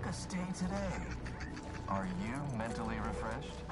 a stay today. Are you mentally refreshed?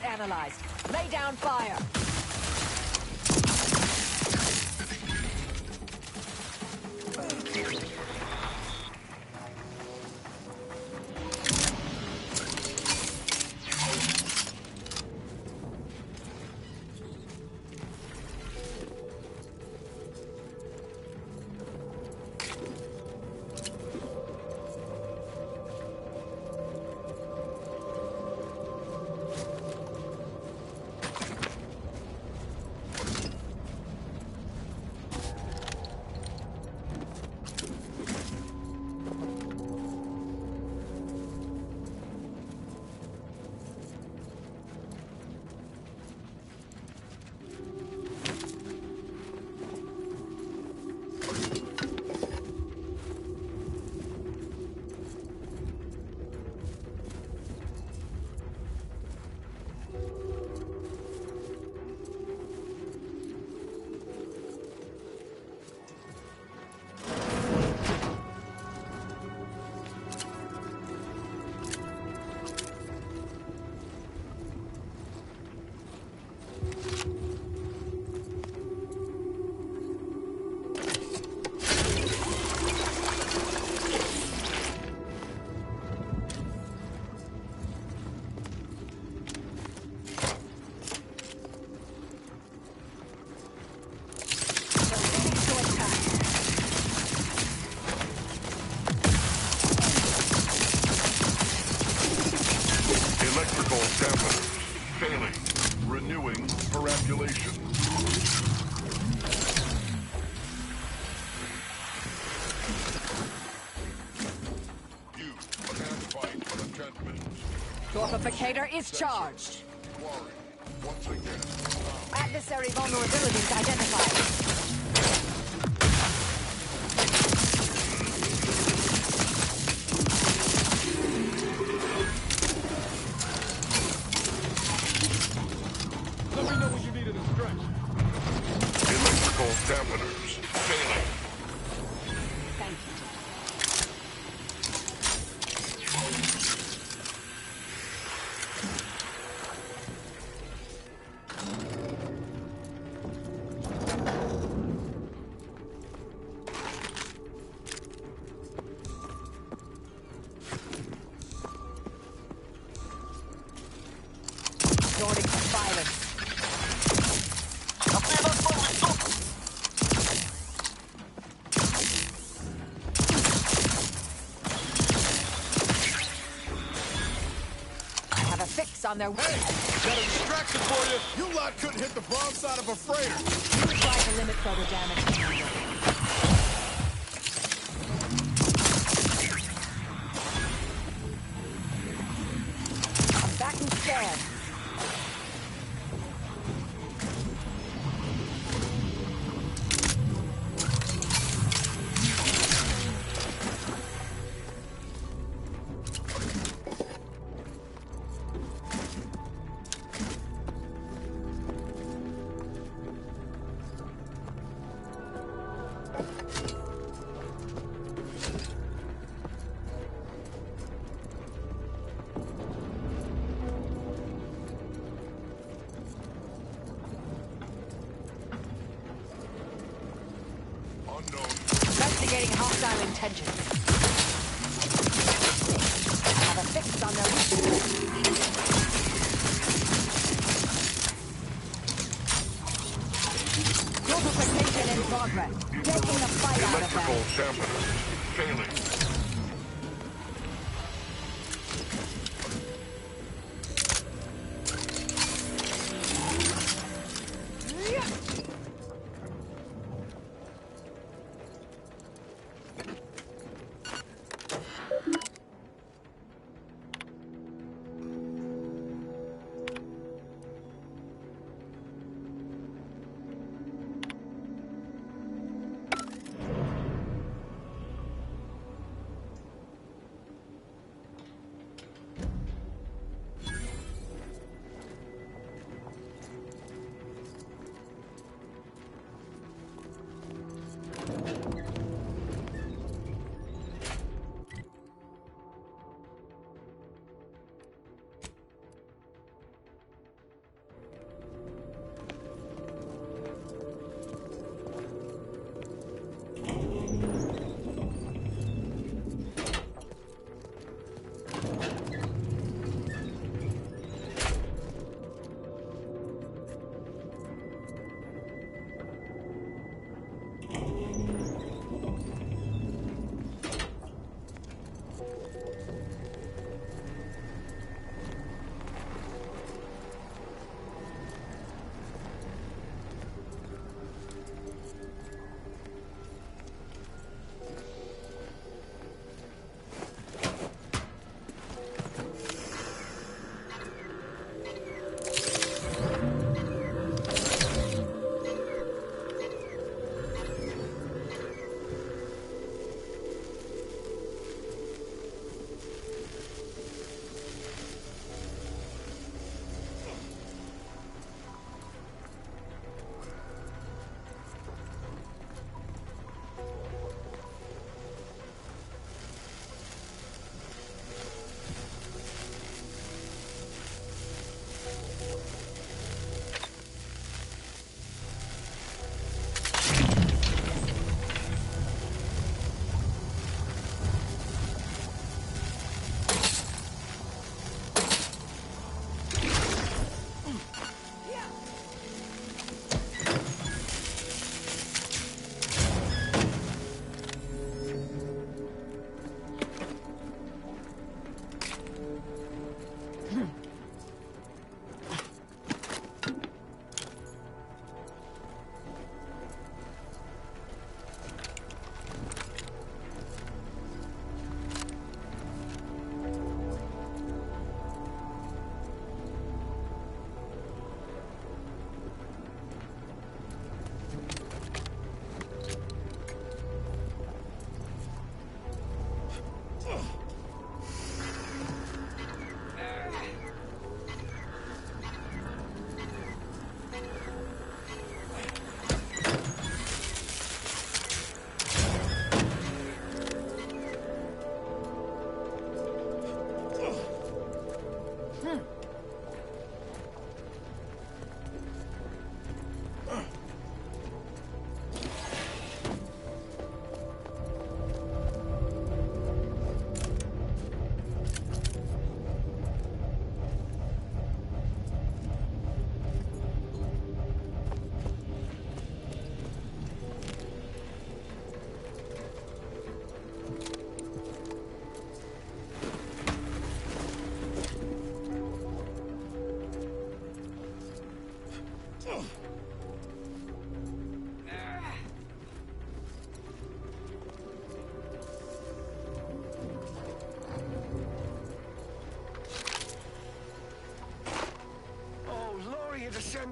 Analyzed. Lay down fire. Electrical dampeners failing. Renewing perambulation. You can't fight an enchantment. Torpificator is charged. Quarry. Once again. Adversary vulnerabilities identified. Let me know when you needed a stretch. Electrical dampeners failing. Thank you. Resorting to violence. I have a fix on their way. Got a distraction for you. You lot couldn't hit the broadside of a freighter. You try to limit further damage. I'm back and scared. Unknown. Investigating hostile intentions. I have a fix on their Fortification in progress. Taking the fight out of Electrical them. dampeners failing.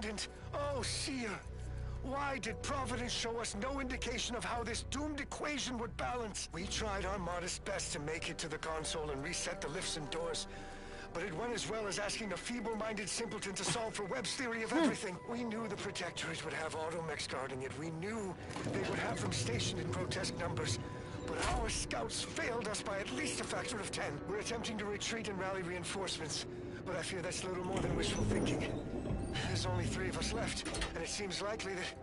redundant. Oh, Seer. Why did Providence show us no indication of how this doomed equation would balance? We tried our modest best to make it to the console and reset the lifts and doors. But it went as well as asking a feeble-minded simpleton to solve for Webb's theory of everything. We knew the Protectorate would have automechs guarding it. We knew they would have them stationed in grotesque numbers. But our scouts failed us by at least a factor of 10. We're attempting to retreat and rally reinforcements. But I fear that's little more than wishful thinking. There's only 3 of us left, and it seems likely that...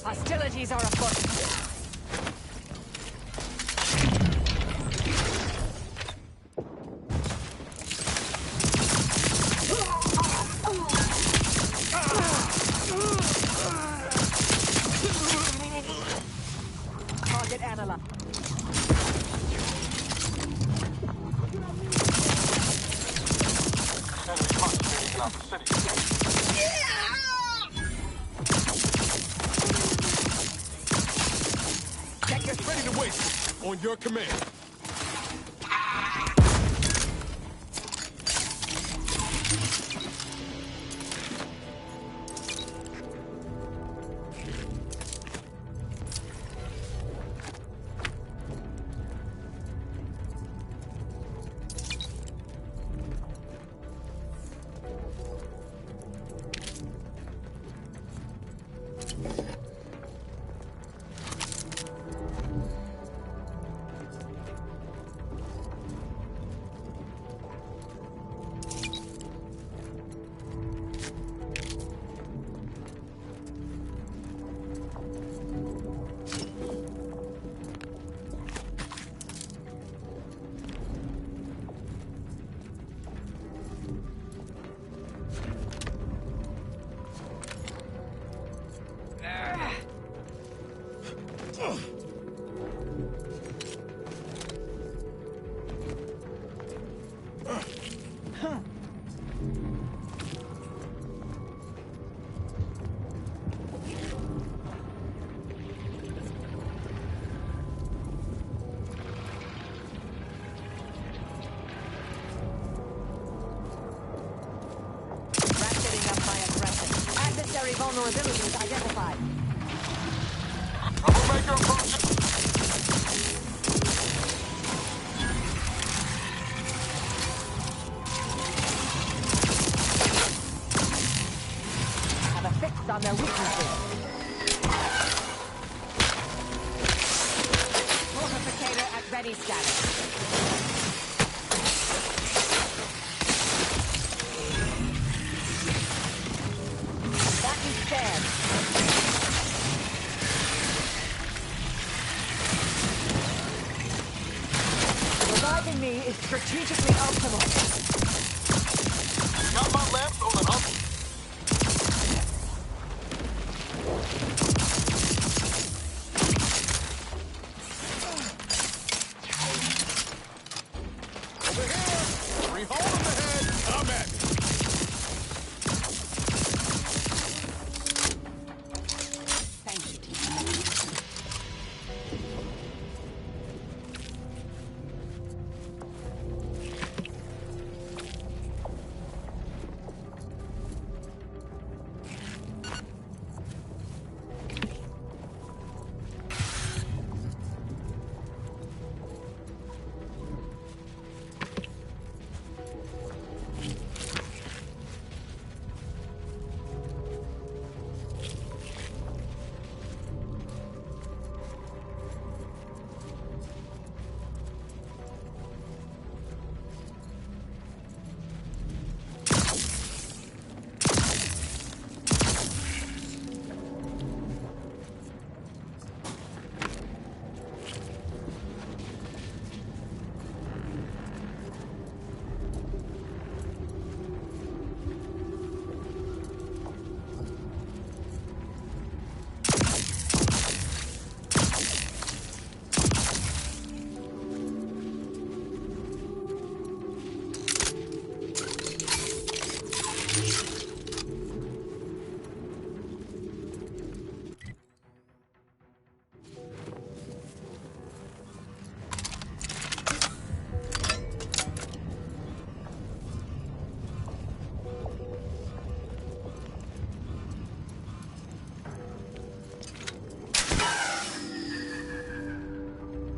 Hostilities are afoot. Target analyzed. Enemy concentrating on the city. your command. Vulnerabilities identified. Troublemaker approaching. Have a fix on their weaknesses. Fortificator at ready status. Reviving me is strategically optimal. Got my lamps on an up. Over here! 3 hole in the head! Come at me! Thank you, team.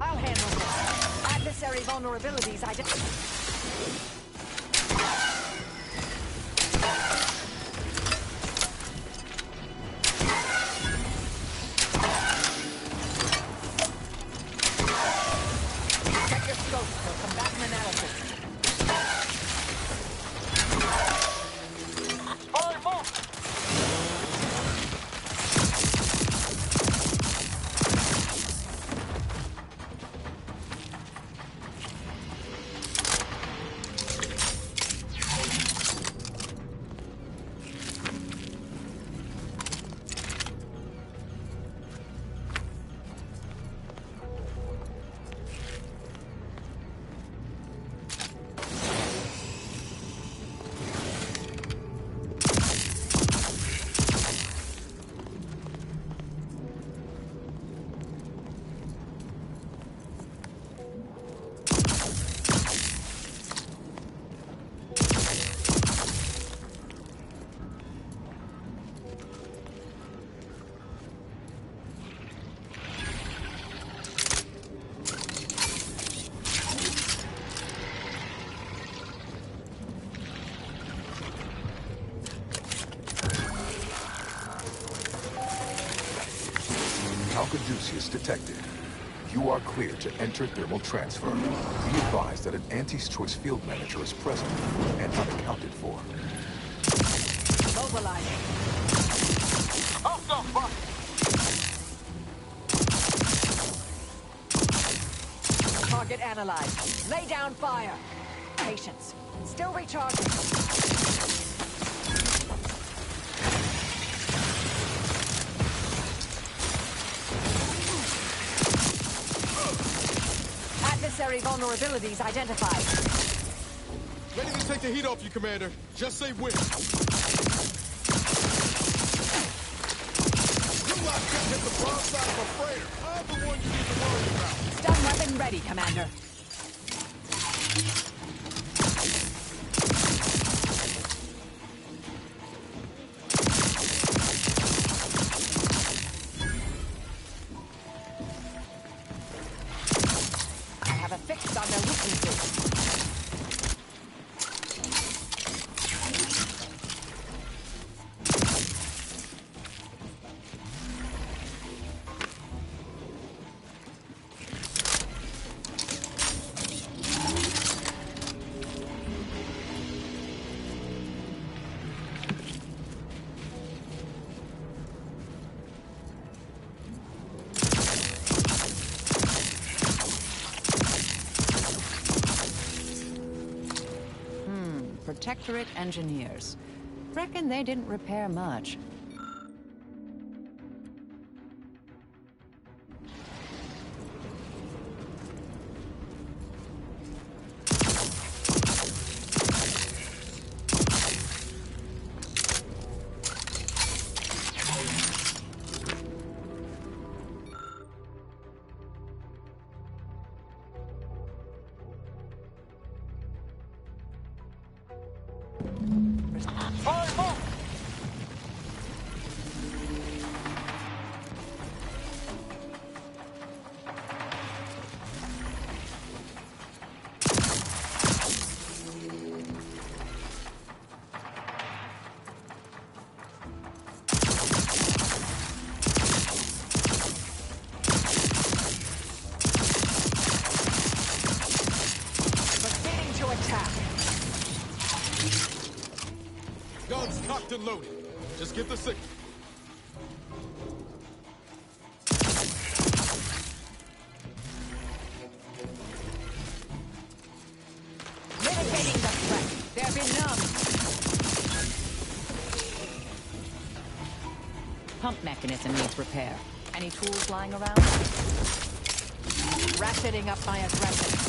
I'll handle this. Adversary vulnerabilities identified. Check your scope for combatant analysis. Caduceus detected. You are clear to enter thermal transfer. Be advised that an Anti's Choice field manager is present and unaccounted for. Mobilizing. Hostile spot. Target analyzed. Lay down fire. Patience. Still recharging. Adversary vulnerabilities identified. Ready to take the heat off you, Commander. Just say when. You lot couldn't hit the broad side of a freighter. I'm the one you need to worry about. Stun weapon ready, Commander. I have a fix on their weaknesses. Protectorate engineers. Reckon they didn't repair much. Proceeding to attack. Guns cocked and loaded. Just get the signal. Mitigating the threat. They're benumbed. Pump mechanism needs repair. Any tools lying around? Ratcheting up my aggression.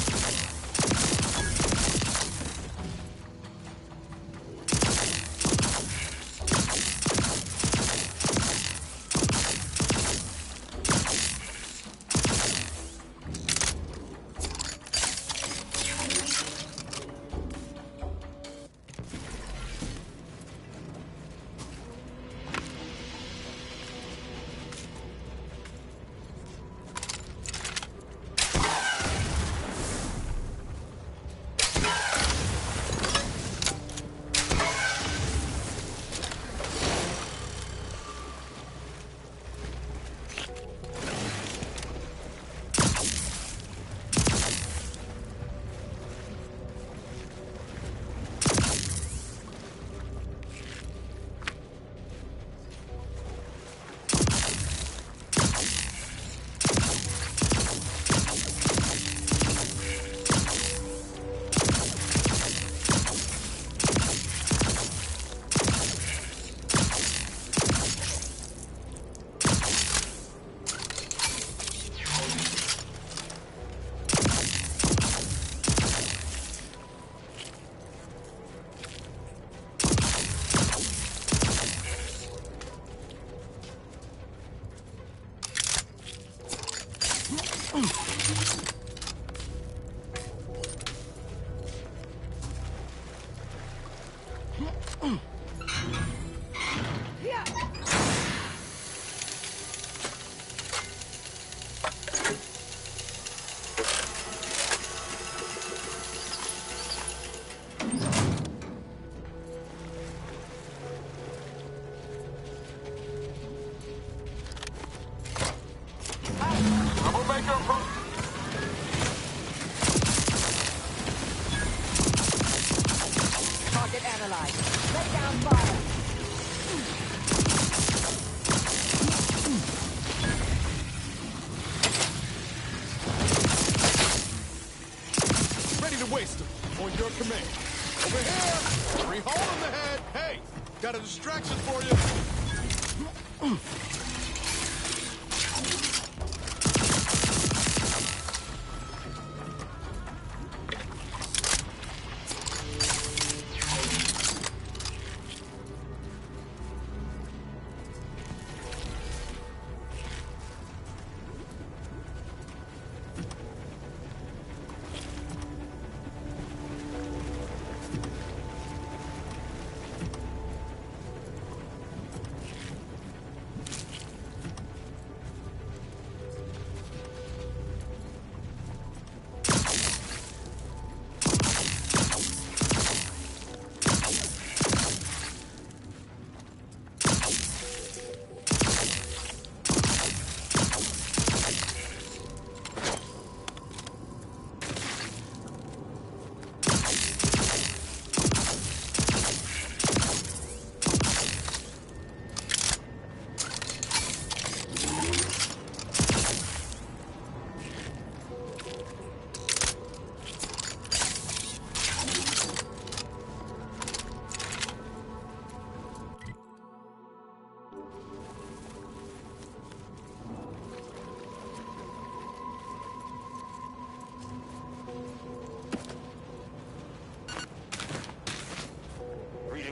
Target analyzed. Let down fire. Ready to waste them. On your command. Over here! 3 hole in the head! Hey! Got a distraction for you!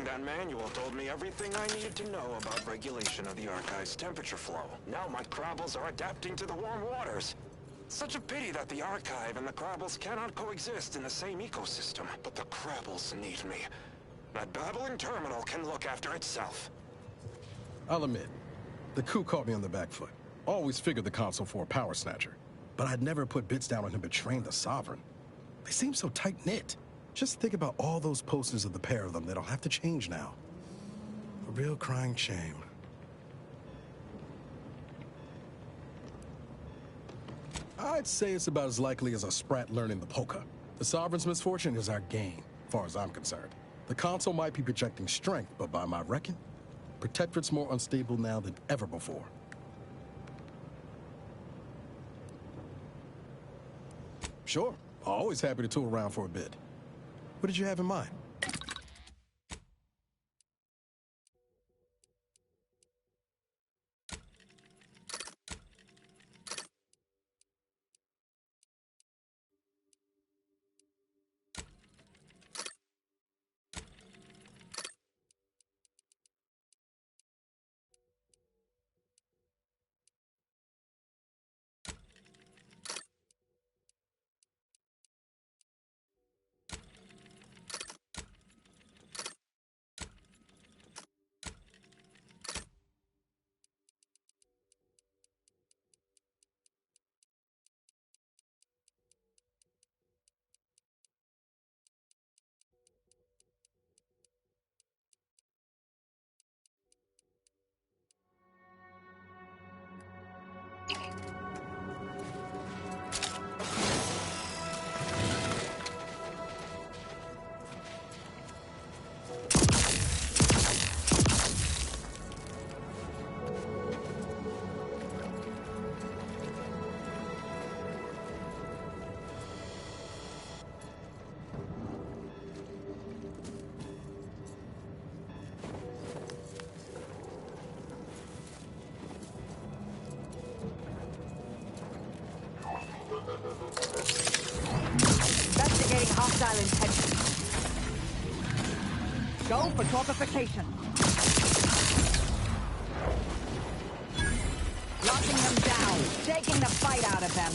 That manual told me everything I needed to know about regulation of the Archive's temperature flow. Now my Krabbles are adapting to the warm waters. Such a pity that the Archive and the Krabbles cannot coexist in the same ecosystem. But the Krabbles need me. That babbling terminal can look after itself. I'll admit, the coup caught me on the back foot. Always figured the console for a power snatcher. But I'd never put bits down on him betraying the Sovereign. They seem so tight-knit. Just think about all those posters of the pair of them that'll have to change now. A real crying shame. I'd say it's about as likely as a sprat learning the polka. The Sovereign's misfortune is our gain, as far as I'm concerned. The console might be projecting strength, but by my reckon, Protectorate's more unstable now than ever before. Sure, always happy to tool around for a bit. What did you have in mind? Investigating hostile intentions. Go for torpification. Locking them down, taking the fight out of them.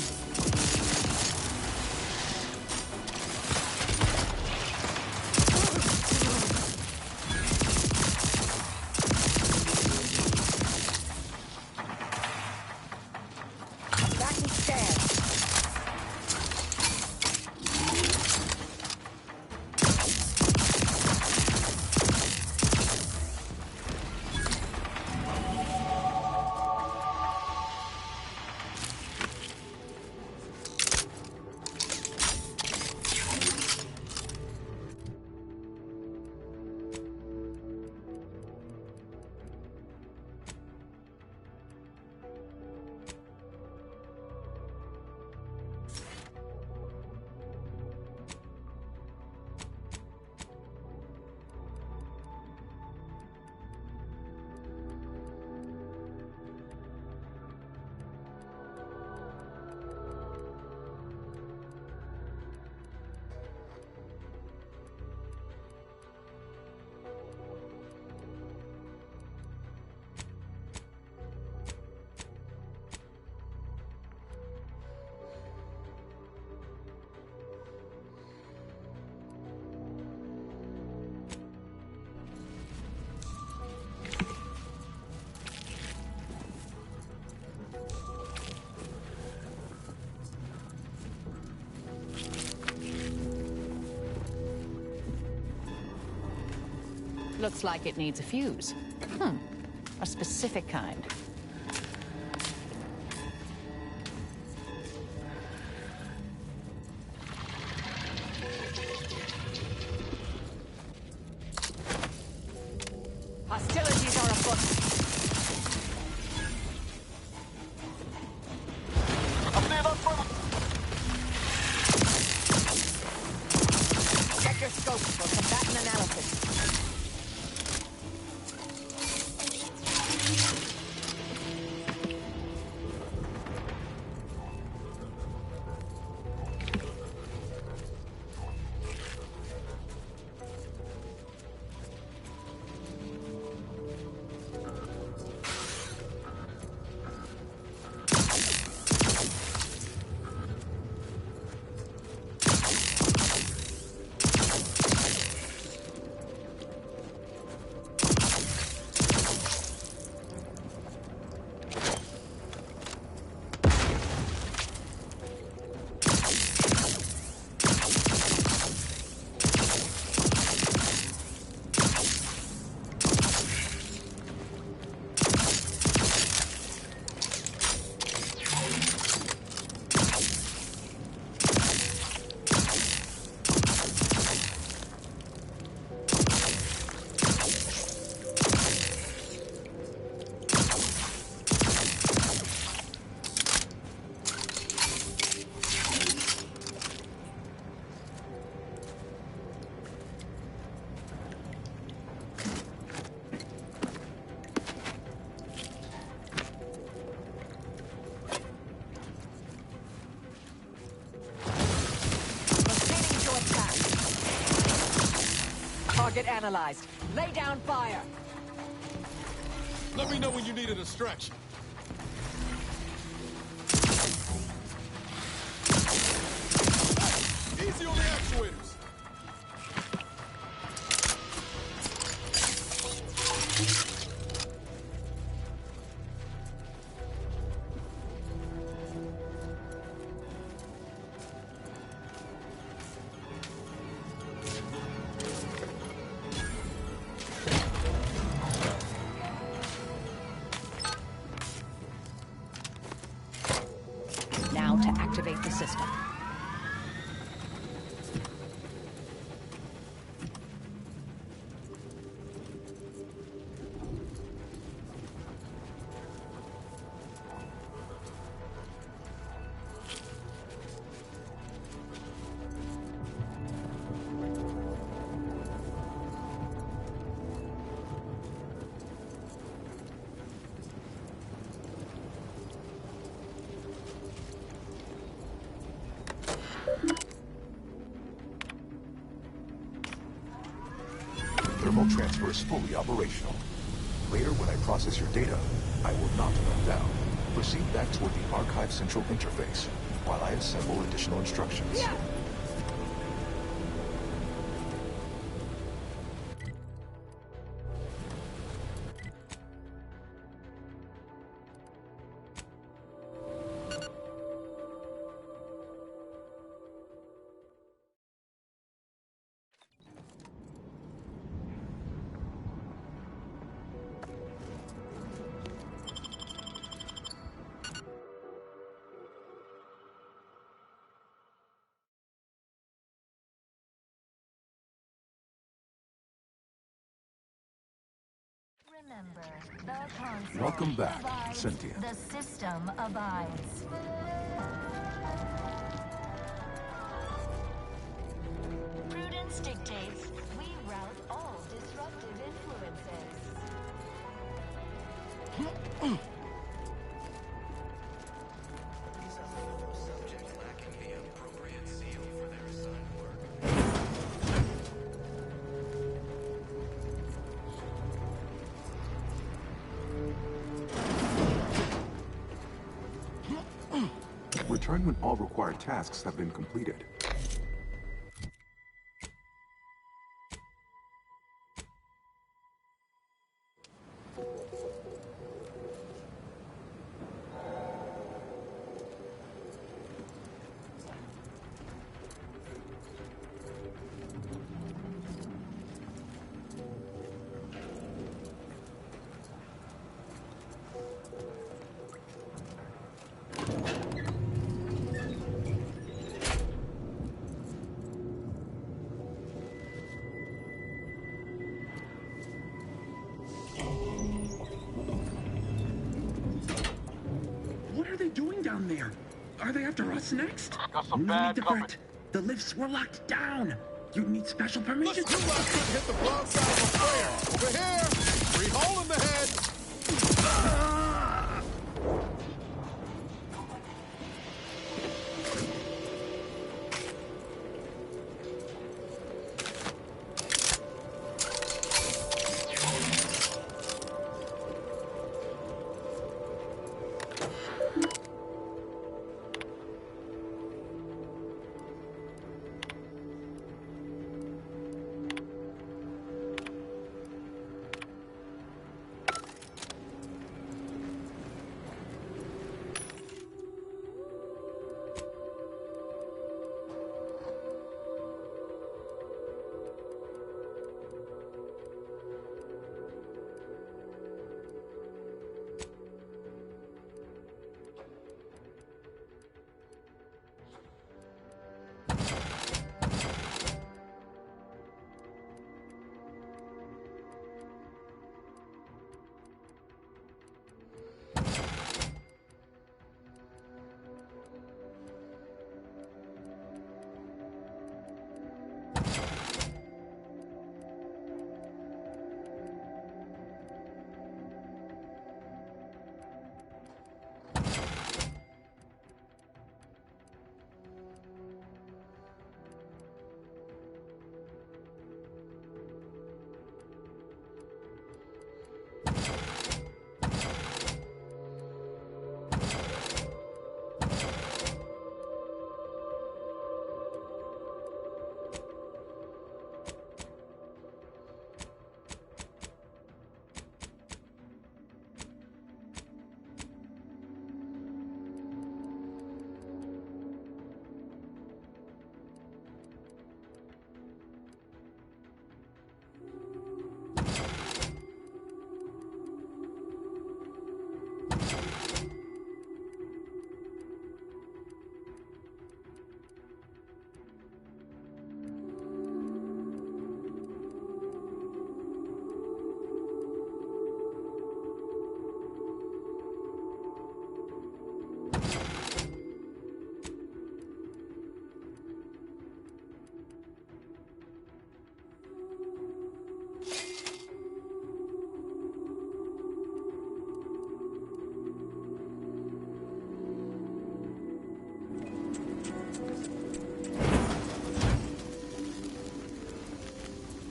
Back and stand. Looks like it needs a fuse. A specific kind. Hostilities are afoot. I see that front. Check your scope for combatant analysis. Target analyzed. Lay down fire. Let me know when you need a distraction. Hey, easy on the actuators. Now to activate the system. Thermal transfer is fully operational. Later, when I process your data, I will not melt down. Proceed back toward the Archive Central Interface, while I assemble additional instructions. Remember, the console Welcome back, provides, Sentient. the system abides. Prudence dictates we rout all disruptive influences. Return when all required tasks have been completed. down there? Are they after us next? Got some No need bad to company. fret. The lifts were locked down. You need special permission. Listen, you last couldn't hit the broadside of a flare. Over here! Free hole in the head!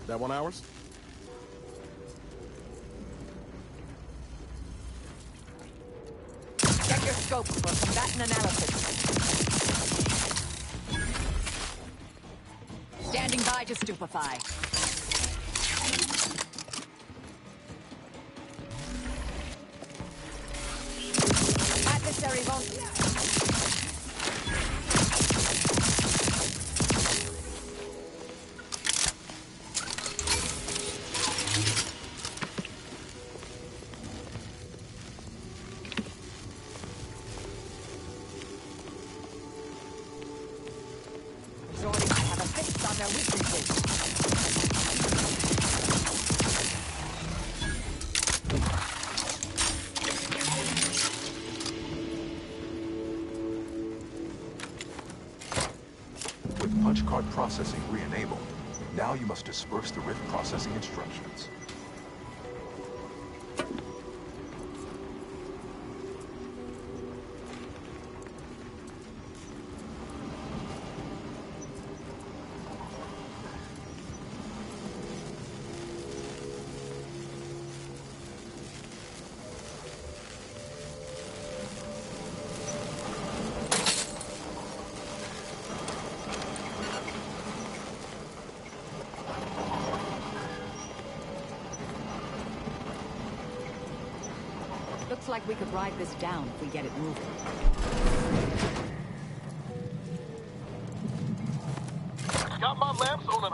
That one ours? Check your scope for combatant analysis. Standing by to stupefy. Adversary won't... With punch card processing re-enabled, now you must disperse the rift processing instructions. Looks like we could ride this down if we get it moving. Got my lamps on an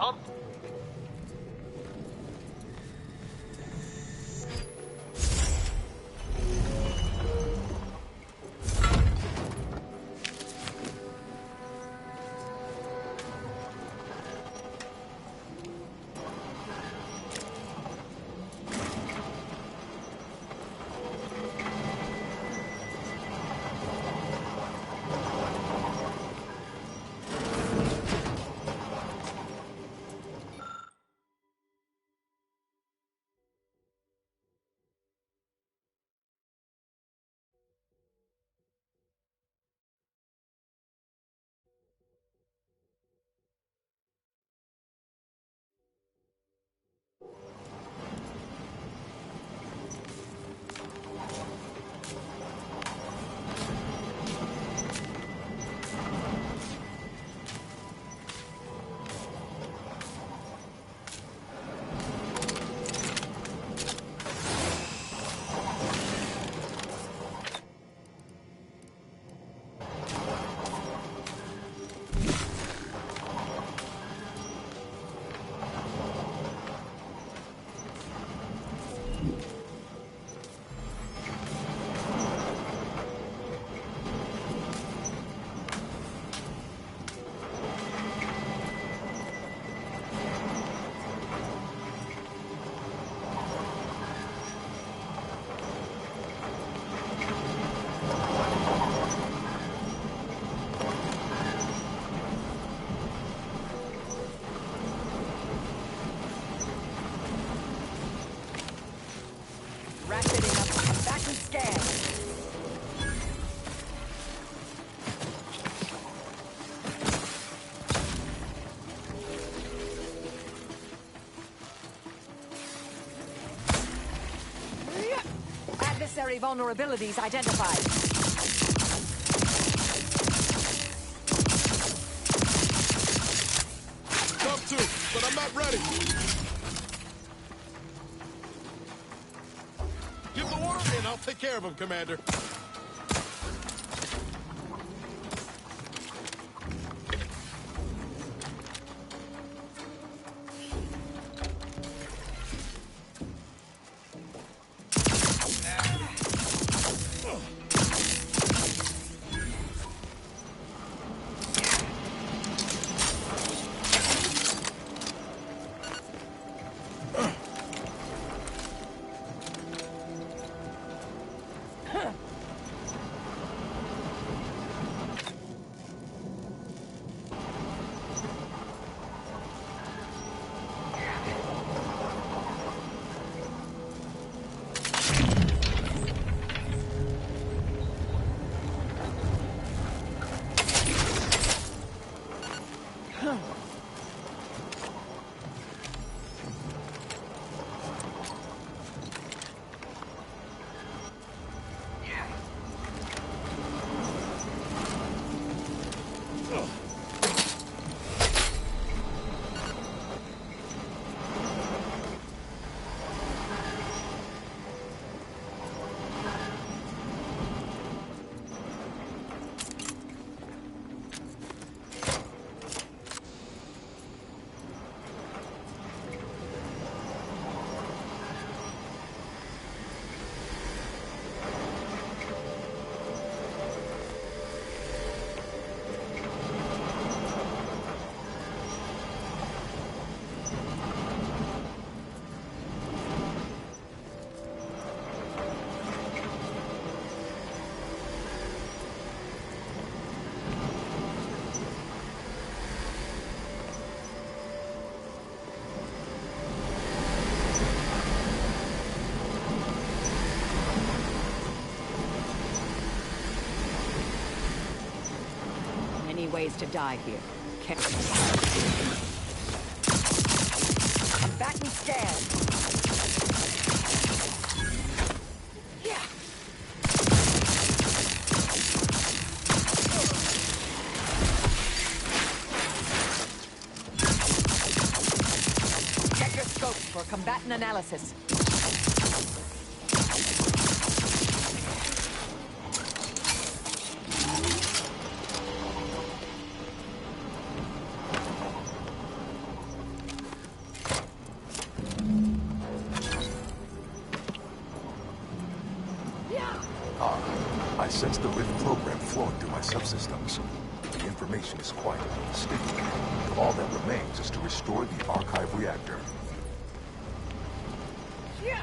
Unnecessary vulnerabilities identified. Come to, but I'm not ready. Give the order and I'll take care of him, Commander. Many ways to die here. Combatant scan. Yeah. Check your scope for combatant analysis. I sense the Rift program flowing through my subsystems. The information is quite distinct. All that remains is to restore the archive reactor. Yeah.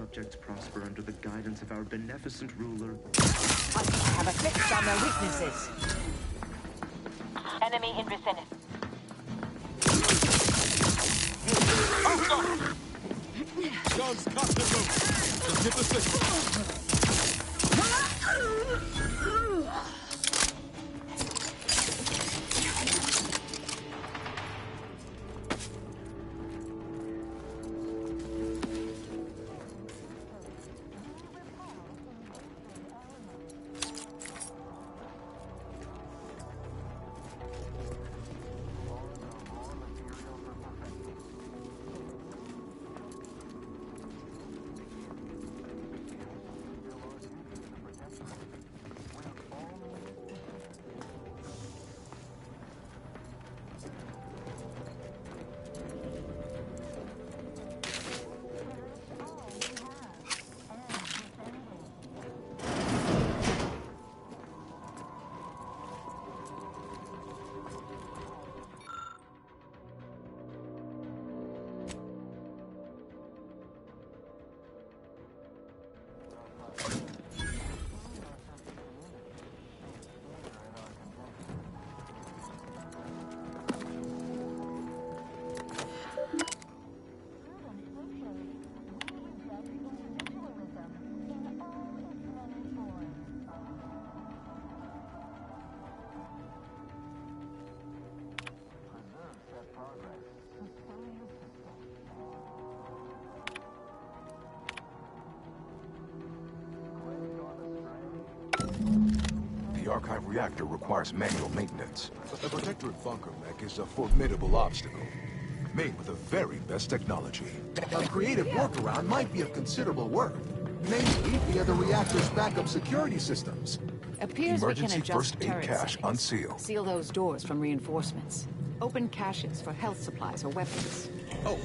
subjects prosper under the guidance of our beneficent ruler. I have a fix on their weaknesses. Enemy in vicinity. Guns cocked and loaded. Just get the signal. The Archive reactor requires manual maintenance. The Protectorate bunker mech is a formidable obstacle, made with the very best technology. A creative workaround might be of considerable worth, namely via the reactor's backup security systems. Appears Emergency we can adjust first aid turret cache settings. unsealed. Seal those doors from reinforcements. Open caches for health supplies or weapons. Oh,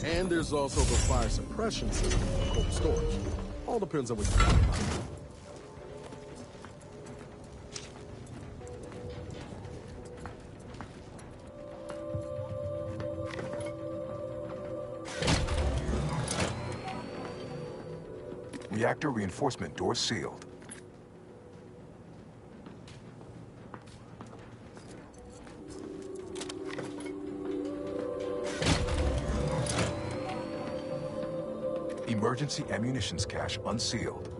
and there's also the fire suppression system for cold storage. All depends on what you think about it. Reactor reinforcement doors sealed. Emergency ammunitions cache unsealed.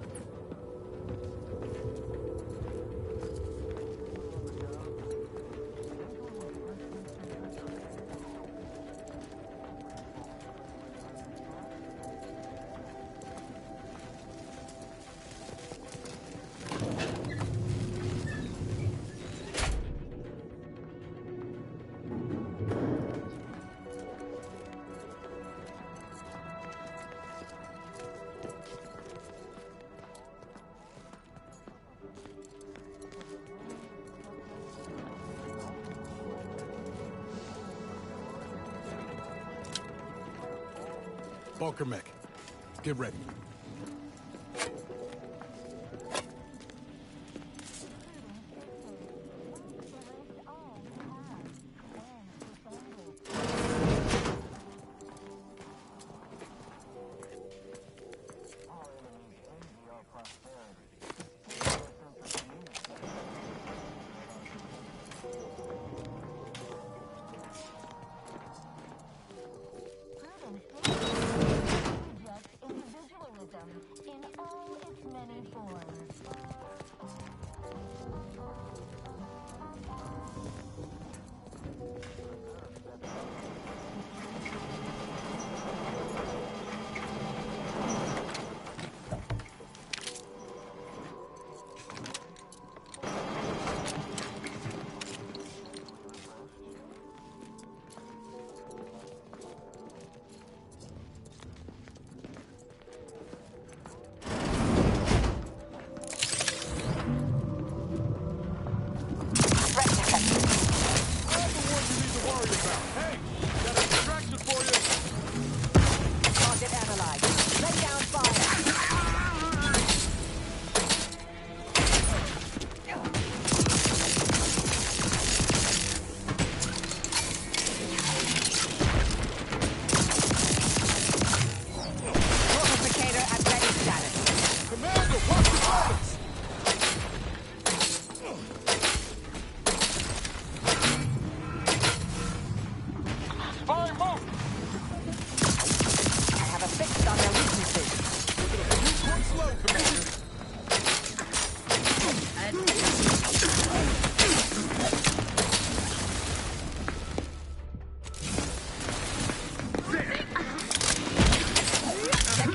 Bunker mech, get ready.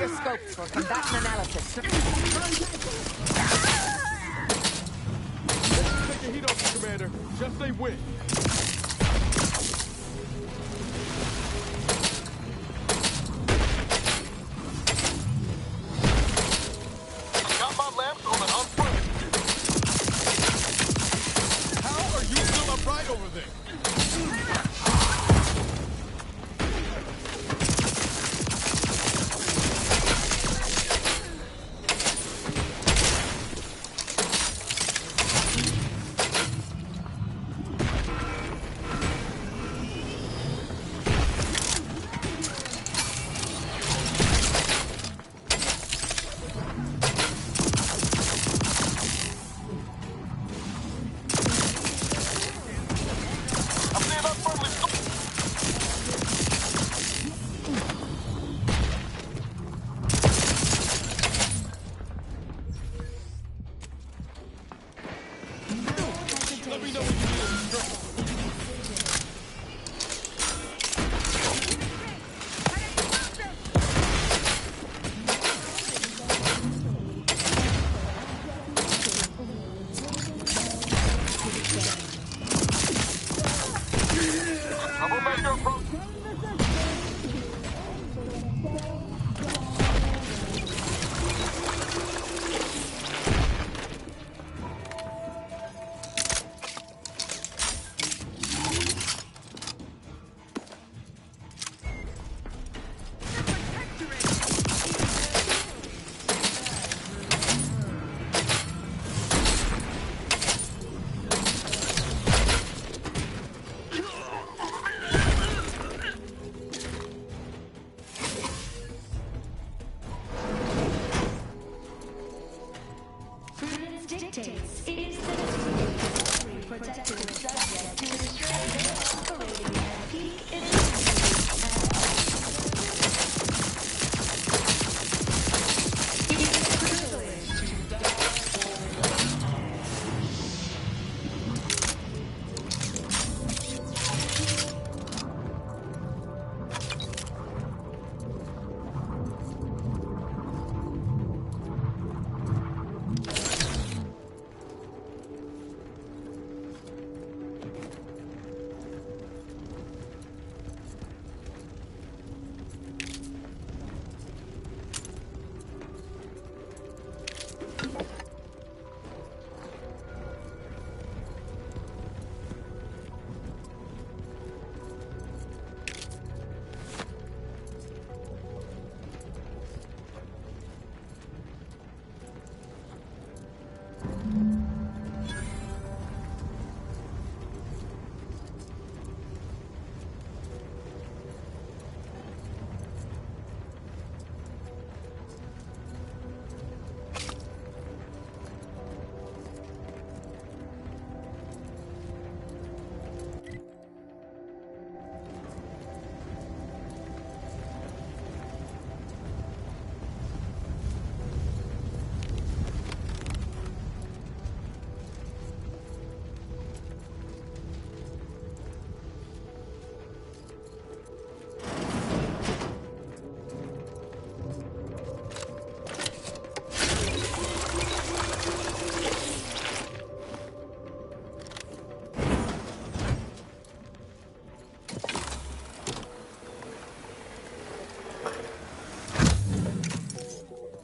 your scopes for combatant analysis. Take the heat off you, Commander. Just say when. Got my lamps on an unfurnished. How are you still upright over there?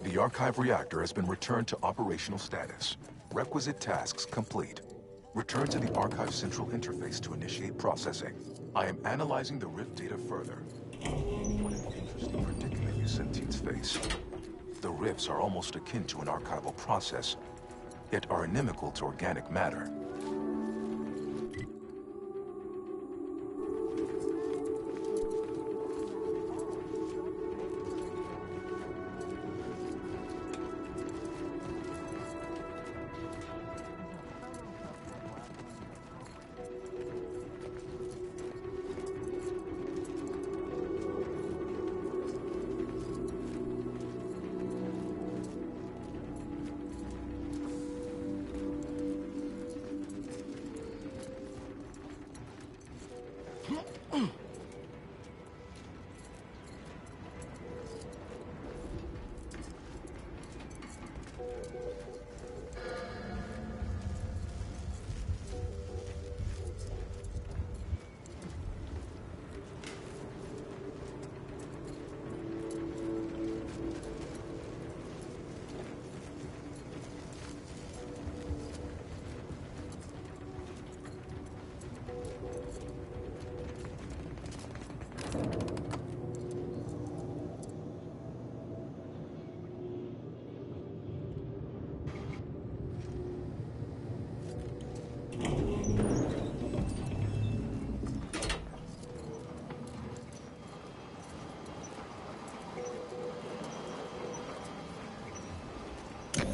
The Archive reactor has been returned to operational status. Requisite tasks complete. Return to the Archive Central Interface to initiate processing. I am analyzing the Rift data further. What an interesting predicament you sentients face. The Rifts are almost akin to an archival process, yet are inimical to organic matter.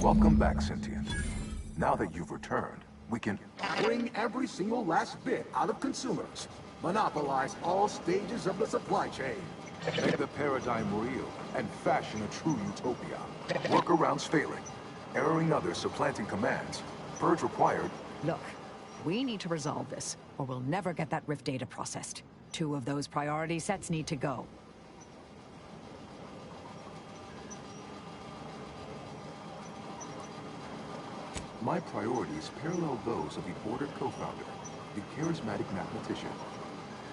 Welcome back, Sentient. Now that you've returned, we can Bring every single last bit out of consumers. Monopolize all stages of the supply chain. make the paradigm real and fashion a true utopia. Workarounds failing. Erroring others supplanting commands. Purge required. Look, we need to resolve this, or we'll never get that Rift data processed. 2 of those priority sets need to go. My priorities parallel those of the Order co-founder, the charismatic mathematician.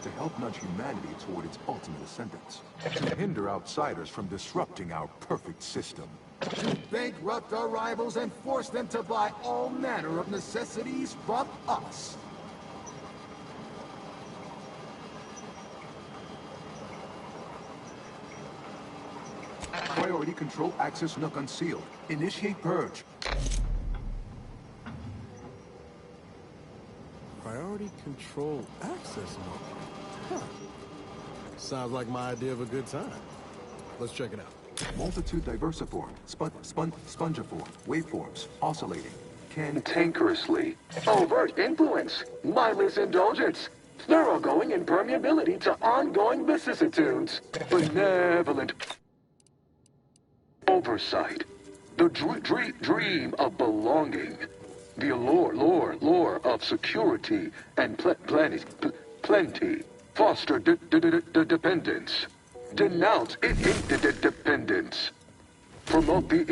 To help nudge humanity toward its ultimate ascendance. To hinder outsiders from disrupting our perfect system. To bankrupt our rivals and force them to buy all manner of necessities from us. Priority control access nook unsealed. Initiate purge. Priority control access mode. Huh. Sounds like my idea of a good time. Let's check it out. Multitude diversiform, spongiform, waveforms, oscillating, Cantankerously. Overt influence. Mindless indulgence. Thoroughgoing impermeability to ongoing vicissitudes. Benevolent oversight. The dream of belonging. The lure of security and plenty. Foster dependence. Denounce interdependence. Promote the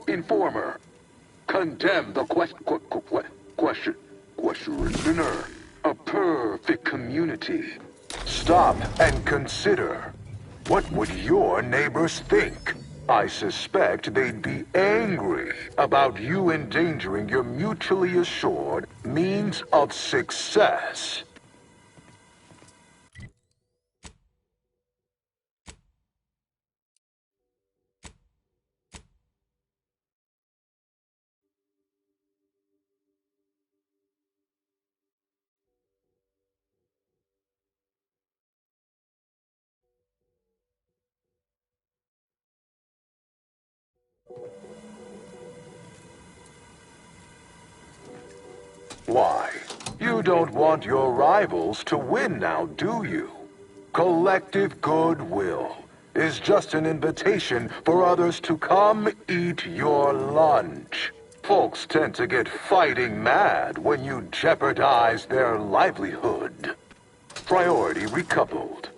informer. Condemn the questioner. A perfect community. Stop and consider. What would your neighbors think? I suspect they'd be angry about you endangering your mutually assured means of success. Why? You don't want your rivals to win now, do you? Collective goodwill is just an invitation for others to come eat your lunch. Folks tend to get fighting mad when you jeopardize their livelihood. Priority recoupled.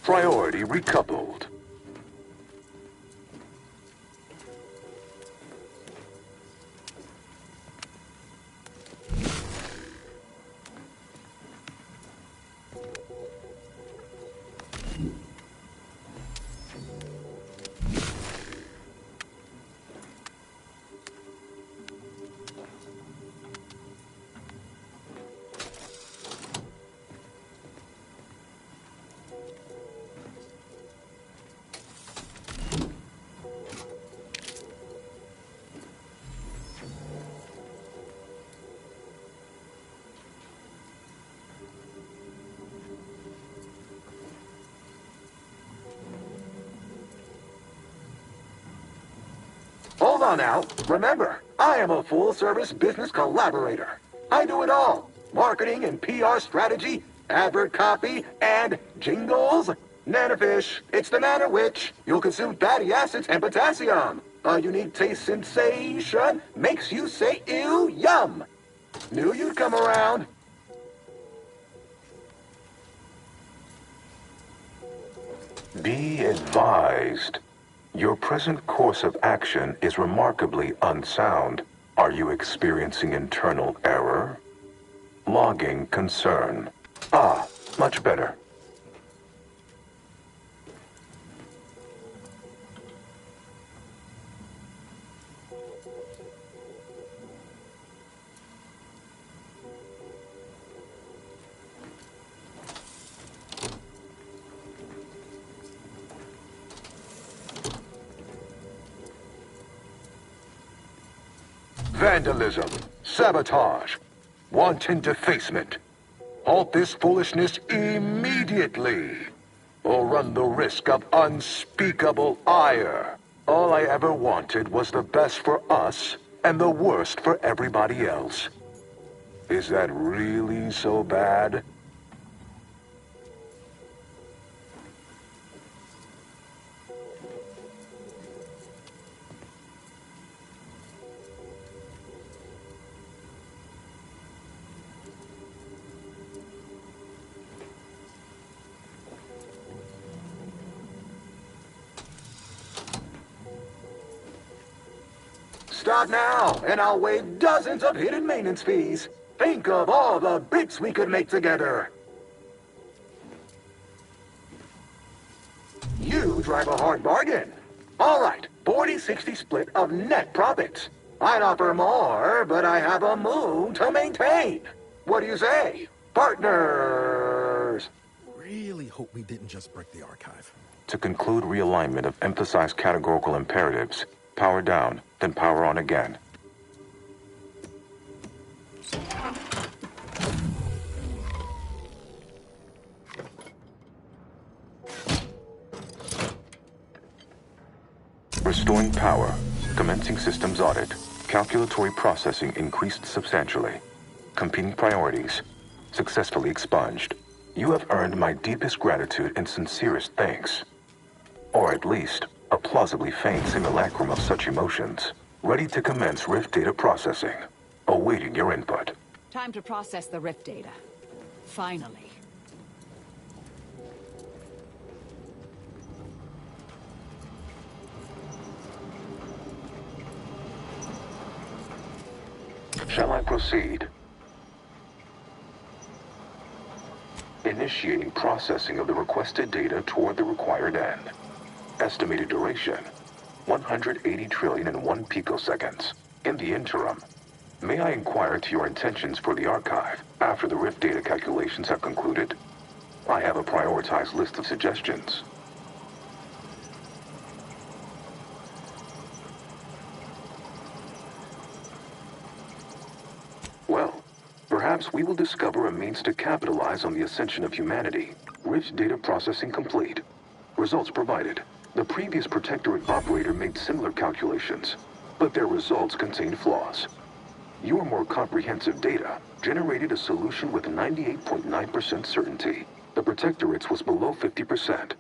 Priority recoupled. Hold on now. Remember, I am a full-service business collaborator. I do it all. Marketing and PR strategy, advert copy, and jingles. Nanofish, it's the manner which you'll consume fatty acids and potassium. A unique taste sensation makes you say ew, yum. Knew you'd come around. Be advised. Your present course of action is remarkably unsound. Are you experiencing internal error? Logging concern. Ah, much better. vandalism, sabotage, wanton defacement. Halt this foolishness immediately, or run the risk of unspeakable ire. All I ever wanted was the best for us and the worst for everybody else. Is that really so bad? Stop now, and I'll waive dozens of hidden maintenance fees. Think of all the bits we could make together. You drive a hard bargain. All right, 40-60 split of net profits. I'd offer more, but I have a moon to maintain. What do you say, partners? Really hope we didn't just break the archive. To conclude realignment of emphasized categorical imperatives, power down, then power on again. Restoring power. Commencing systems audit. Calculatory processing increased substantially. Competing priorities. Successfully expunged. You have earned my deepest gratitude and sincerest thanks. Or at least, a plausibly feigned simulacrum of such emotions. Ready to commence Rift data processing. Awaiting your input. Time to process the Rift data. Finally. Shall I proceed? Initiating processing of the requested data toward the required end. Estimated duration, 180 trillion and 1 picoseconds. In the interim, may I inquire to your intentions for the archive after the Rift data calculations have concluded? I have a prioritized list of suggestions. Well, perhaps we will discover a means to capitalize on the ascension of humanity. Rift data processing complete. Results provided. The previous Protectorate operator made similar calculations, but their results contained flaws. Your more comprehensive data generated a solution with 98.9% certainty. The Protectorate's was below 50%.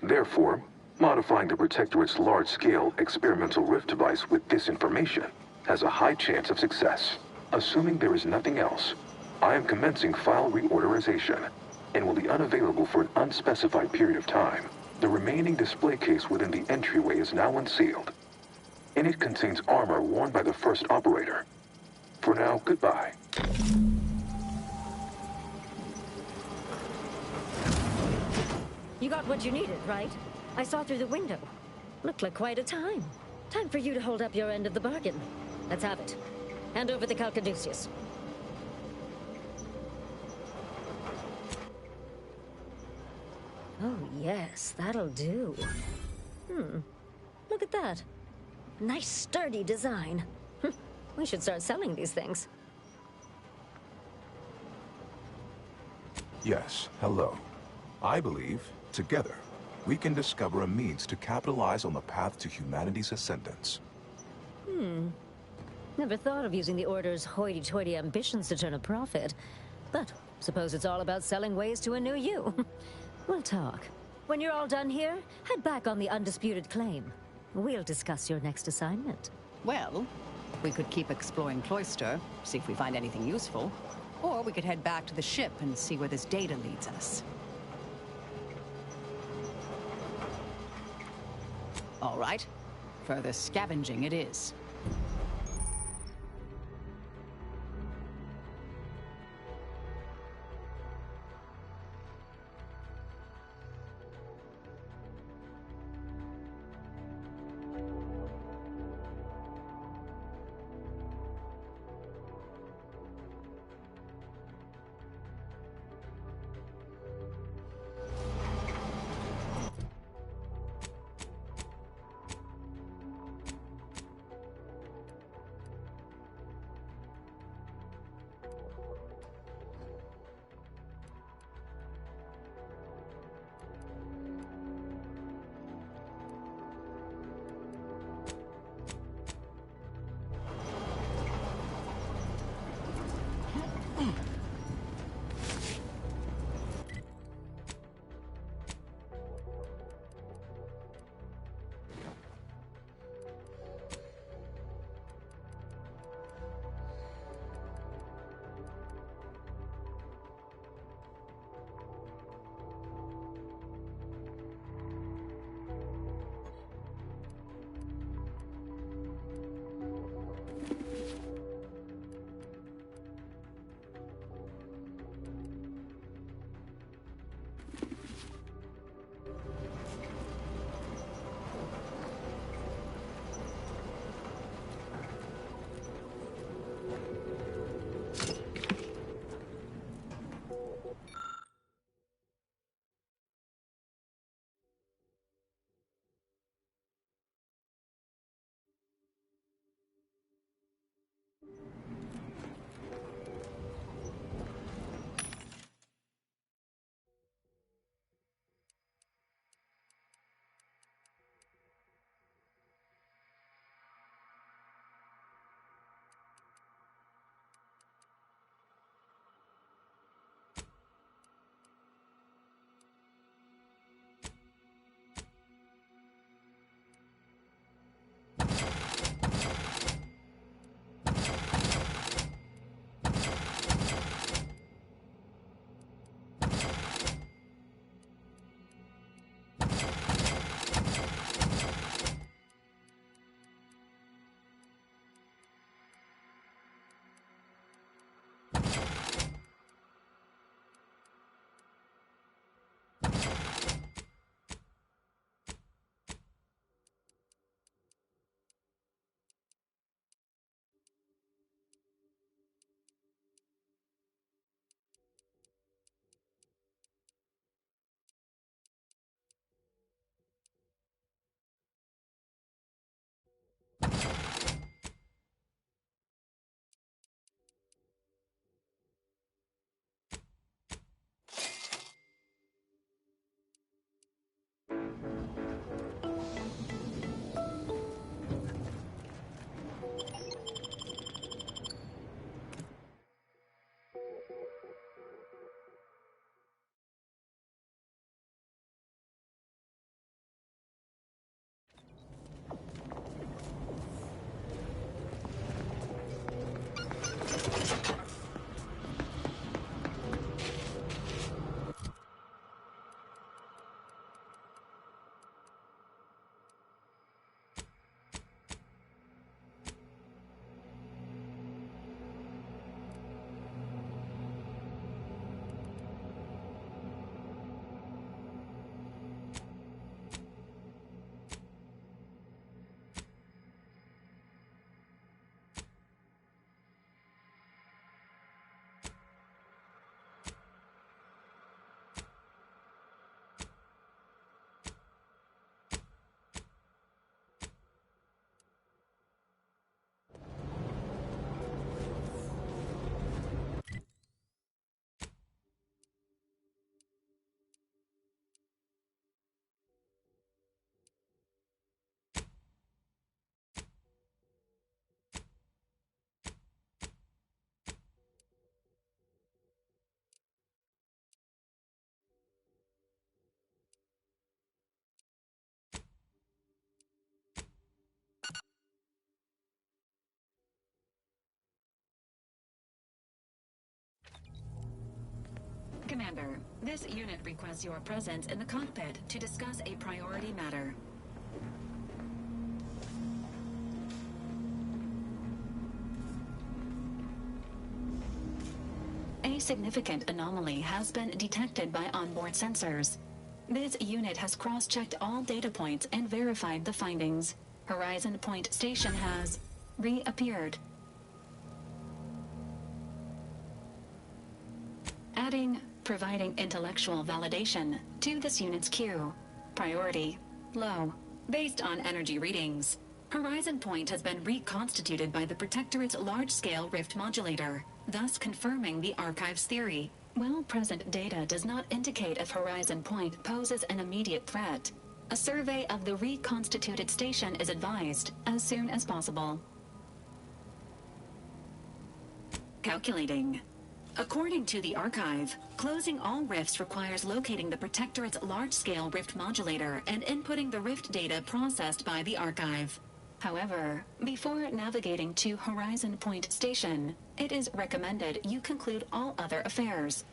Therefore, modifying the Protectorate's large-scale experimental Rift device with this information has a high chance of success. Assuming there is nothing else, I am commencing file reorderization and will be unavailable for an unspecified period of time. The remaining display case within the entryway is now unsealed. In it contains armor worn by the first operator. For now, goodbye. You got what you needed, right? I saw through the window. Looked like quite a time. Time for you to hold up your end of the bargain. Let's have it. Hand over the Calcaduceus. Oh, yes, that'll do. Look at that. Nice, sturdy design. We should start selling these things. Yes, hello. I believe, together, we can discover a means to capitalize on the path to humanity's ascendance. Never thought of using the Order's hoity-toity ambitions to turn a profit. But suppose it's all about selling ways to a new you. We'll talk. When you're all done here, head back on the undisputed claim. We'll discuss your next assignment. Well, we could keep exploring Cloister, see if we find anything useful. Or we could head back to the ship and see where this data leads us. All right. Further scavenging it is. This unit requests your presence in the cockpit to discuss a priority matter. A significant anomaly has been detected by onboard sensors. This unit has cross-checked all data points and verified the findings. Horizon Point Station has reappeared. Providing intellectual validation to this unit's queue. Priority low, based on energy readings. Horizon Point has been reconstituted by the Protectorate's large-scale rift modulator, thus confirming the Archive's theory. While present data does not indicate if Horizon Point poses an immediate threat, a survey of the reconstituted station is advised as soon as possible. Calculating. According to the Archive, closing all rifts requires locating the Protectorate's large-scale rift modulator and inputting the rift data processed by the Archive. However, before navigating to Horizon Point Station, it is recommended you conclude all other affairs.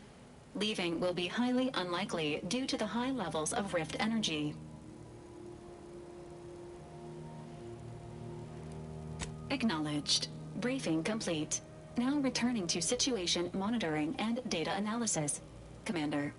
Leaving will be highly unlikely due to the high levels of rift energy. Acknowledged. Briefing complete. Now returning to situation monitoring and data analysis. Commander.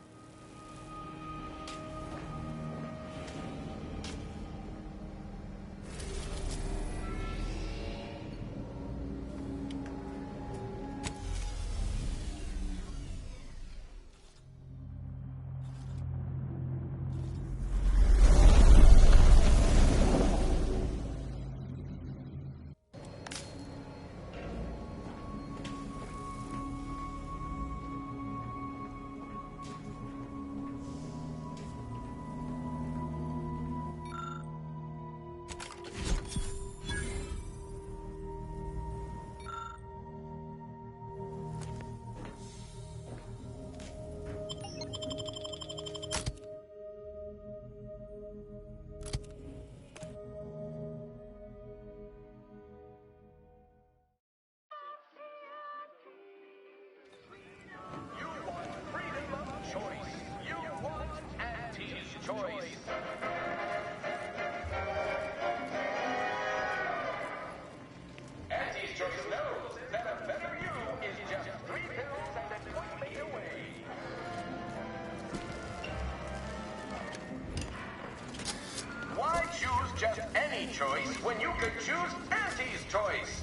Just any choice when you could choose Auntie's choice.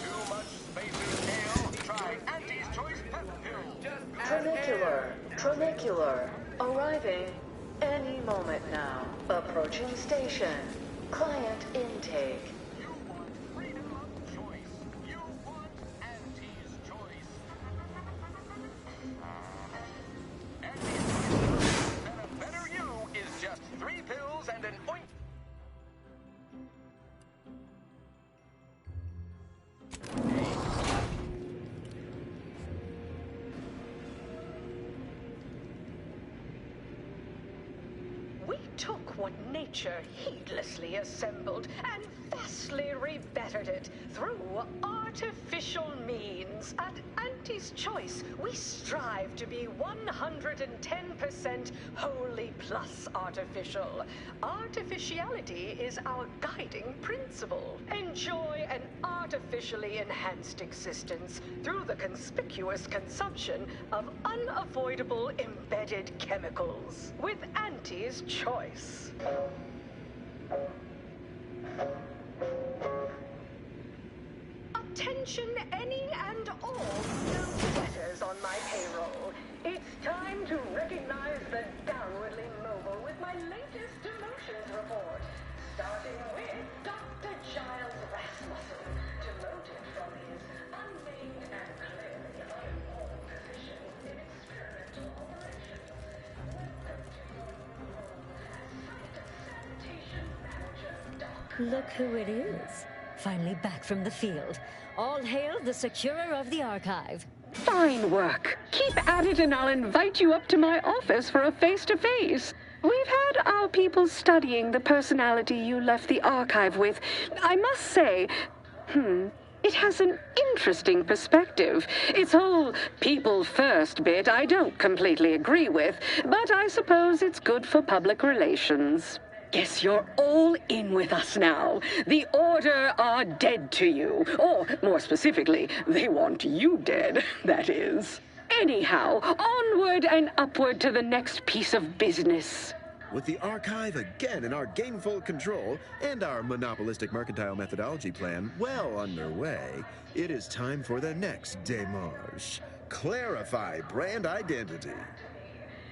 Too much spacer's ale. Try Auntie's choice pep pill. Tronicular. Arriving any moment now. Approaching station. Client intake. Nature heedlessly assembled and vastly rebettered it through artificial means. At Auntie's Choice, we strive to be 110% wholly plus artificial. Artificiality is our guiding principle. Enjoy an artificially enhanced existence through the conspicuous consumption of unavoidable embedded chemicals. With Auntie's Choice. Attention any and all new debtors on my payroll. It's time to recognize the downwardly mobile with my latest demotions report. Starting with Dr. Giles Rasmussen, demoted from his unnamed and clearly uninformed position in experimental operations. Welcome to your role as Site Sanitation Manager, Doc. Look who it is. Finally back from the field. All hail the securer of the Archive. Fine work. Keep at it and I'll invite you up to my office for a face-to-face. We've had our people studying the personality you left the Archive with. I must say, It has an interesting perspective. Its whole people first bit I don't completely agree with, but I suppose it's good for public relations. Guess you're all in with us now. The Order are dead to you. Or, more specifically, they want you dead, that is. Anyhow, onward and upward to the next piece of business. With the Archive again in our gainful control and our monopolistic mercantile methodology plan well underway, it is time for the next démarche. Clarify brand identity.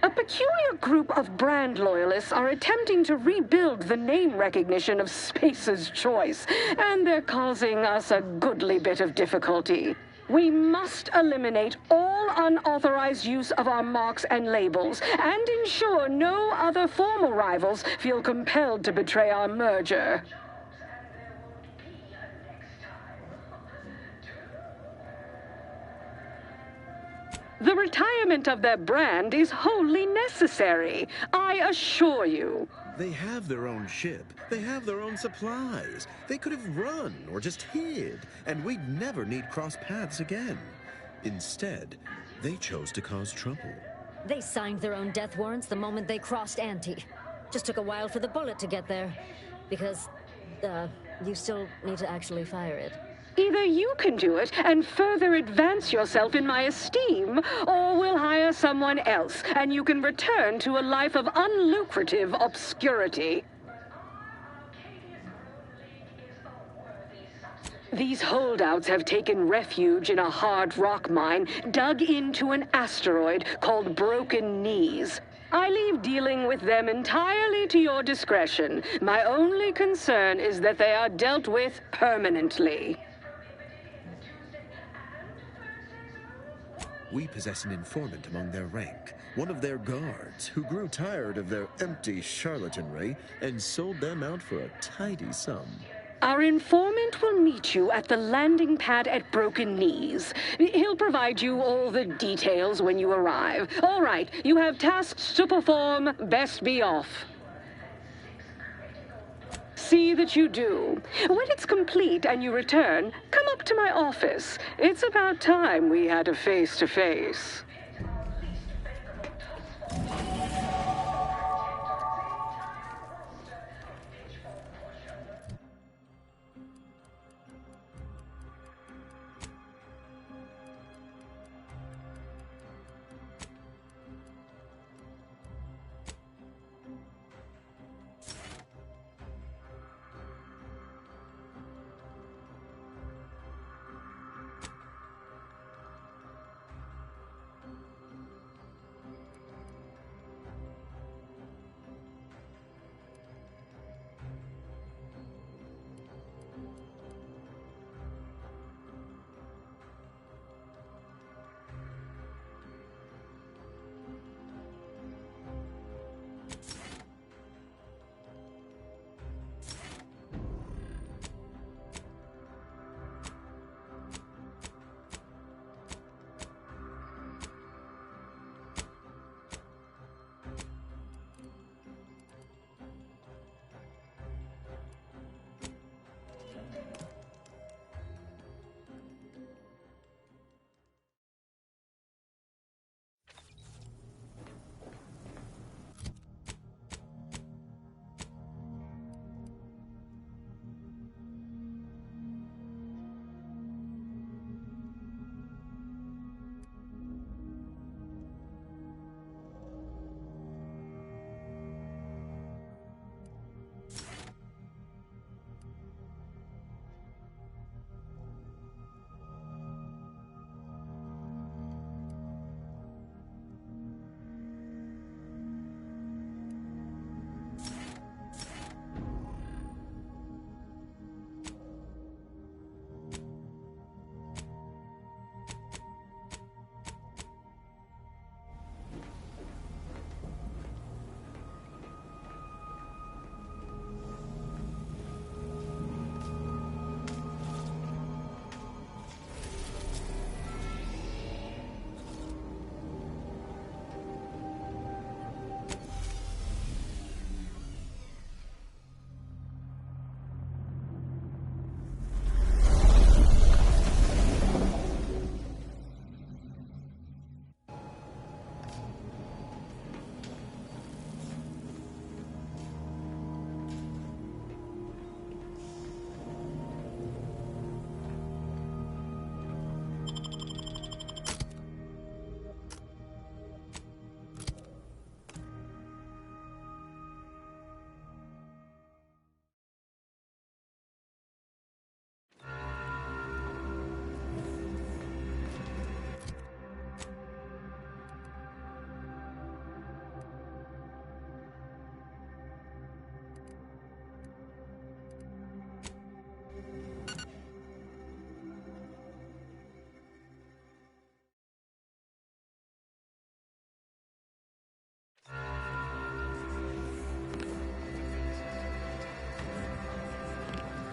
A peculiar group of brand loyalists are attempting to rebuild the name recognition of Spacer's Choice, and they're causing us a goodly bit of difficulty. We must eliminate all unauthorized use of our marks and labels, and ensure no other former rivals feel compelled to betray our merger. The retirement of their brand is wholly necessary, I assure you. They have their own ship. They have their own supplies. They could have run or just hid, and we'd never need cross paths again. Instead, they chose to cause trouble. They signed their own death warrants the moment they crossed Ante. Just took a while for the bullet to get there. Because, you still need to actually fire it. Either you can do it and further advance yourself in my esteem, or we'll hire someone else, and you can return to a life of unlucrative obscurity. These holdouts have taken refuge in a hard rock mine dug into an asteroid called Broken Knees. I leave dealing with them entirely to your discretion. My only concern is that they are dealt with permanently. We possess an informant among their rank, one of their guards, who grew tired of their empty charlatanry and sold them out for a tidy sum. Our informant will meet you at the landing pad at Broken Knees. He'll provide you all the details when you arrive. All right, you have tasks to perform. Best be off. See that you do. When it's complete and you return, come up to my office. It's about time we had a face-to-face.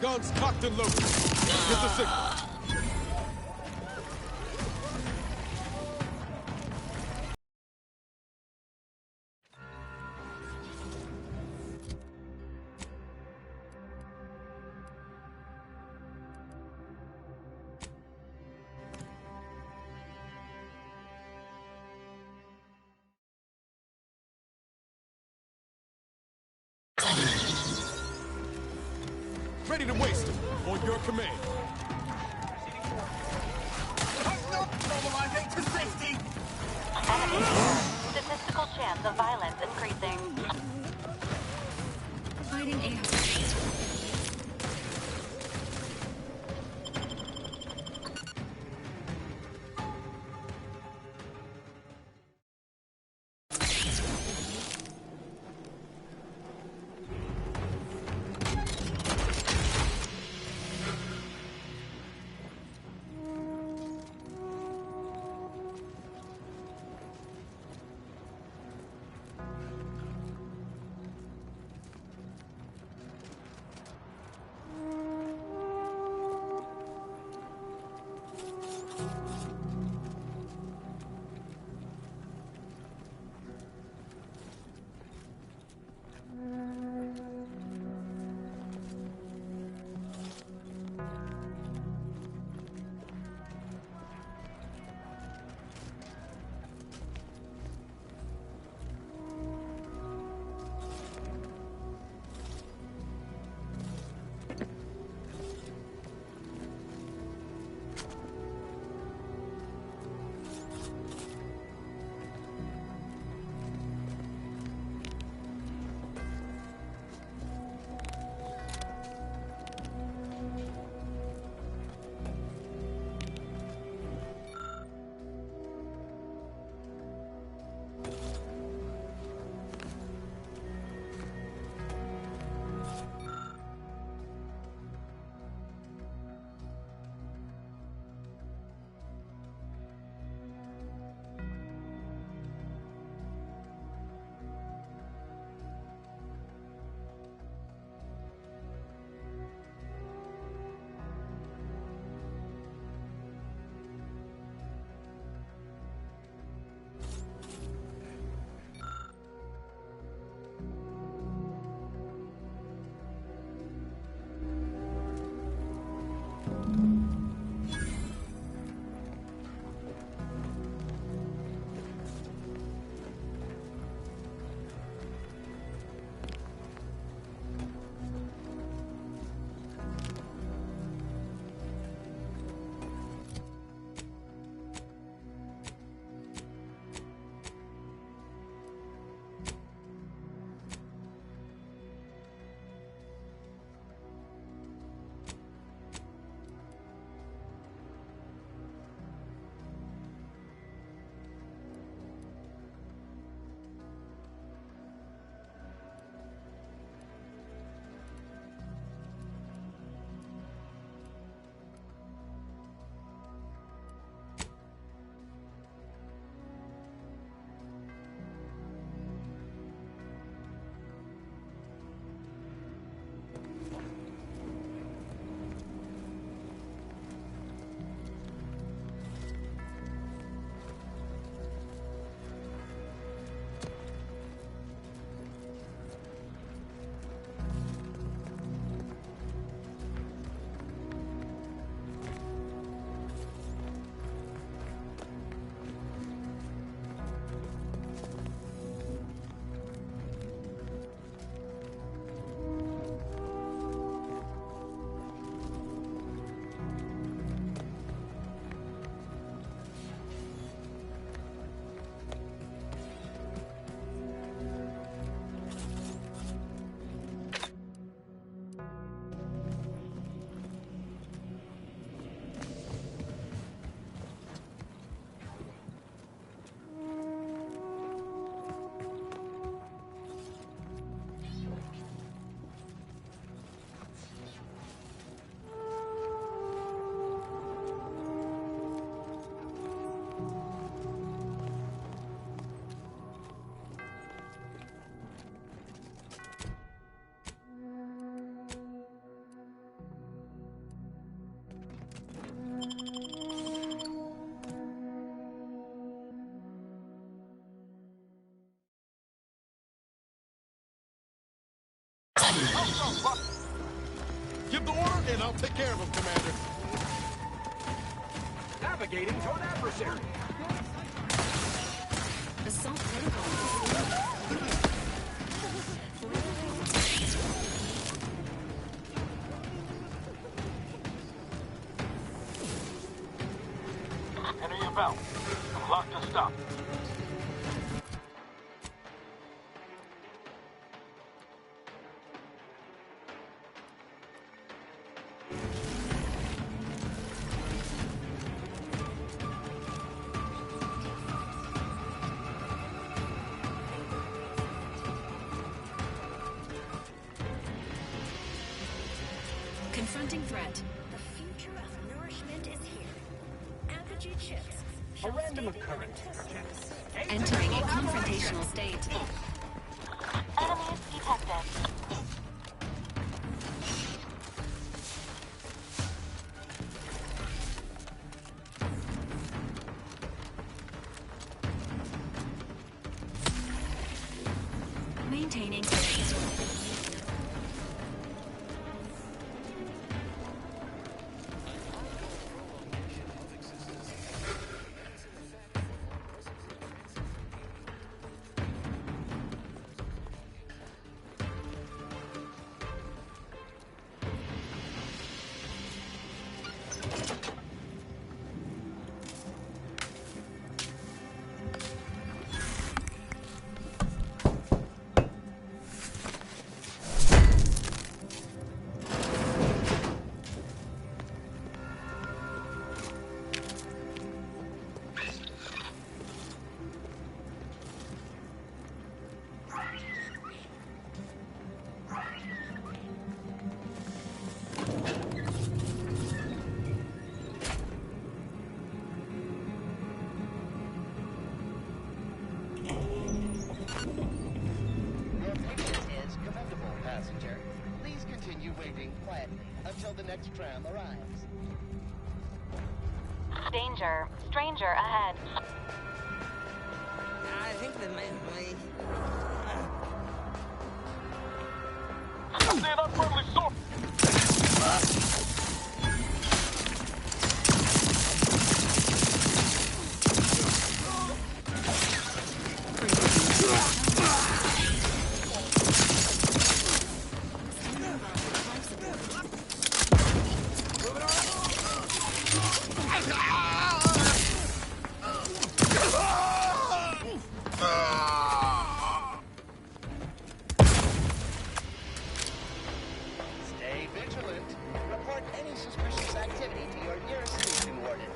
Guns cocked and loaded. Get the signal. Ready to waste them. On your command. Mobilizing to safety! Statistical chance of violence increasing. Providing air. Give the order, and I'll take care of him, Commander. Navigating toward adversary. Assault protocol. Enter your belt. Lock to stop. Confronting threat. The future of nourishment is here. Apogee chips. A random occurrence, perchance. Entering a confrontational state. Enemies detected. Maintaining. Passenger, please continue waiting quietly until the next tram arrives. Danger. Stranger ahead. I think they meant me. I see an unfriendly sword. Stay vigilant. Report any suspicious activity to your nearest station warden.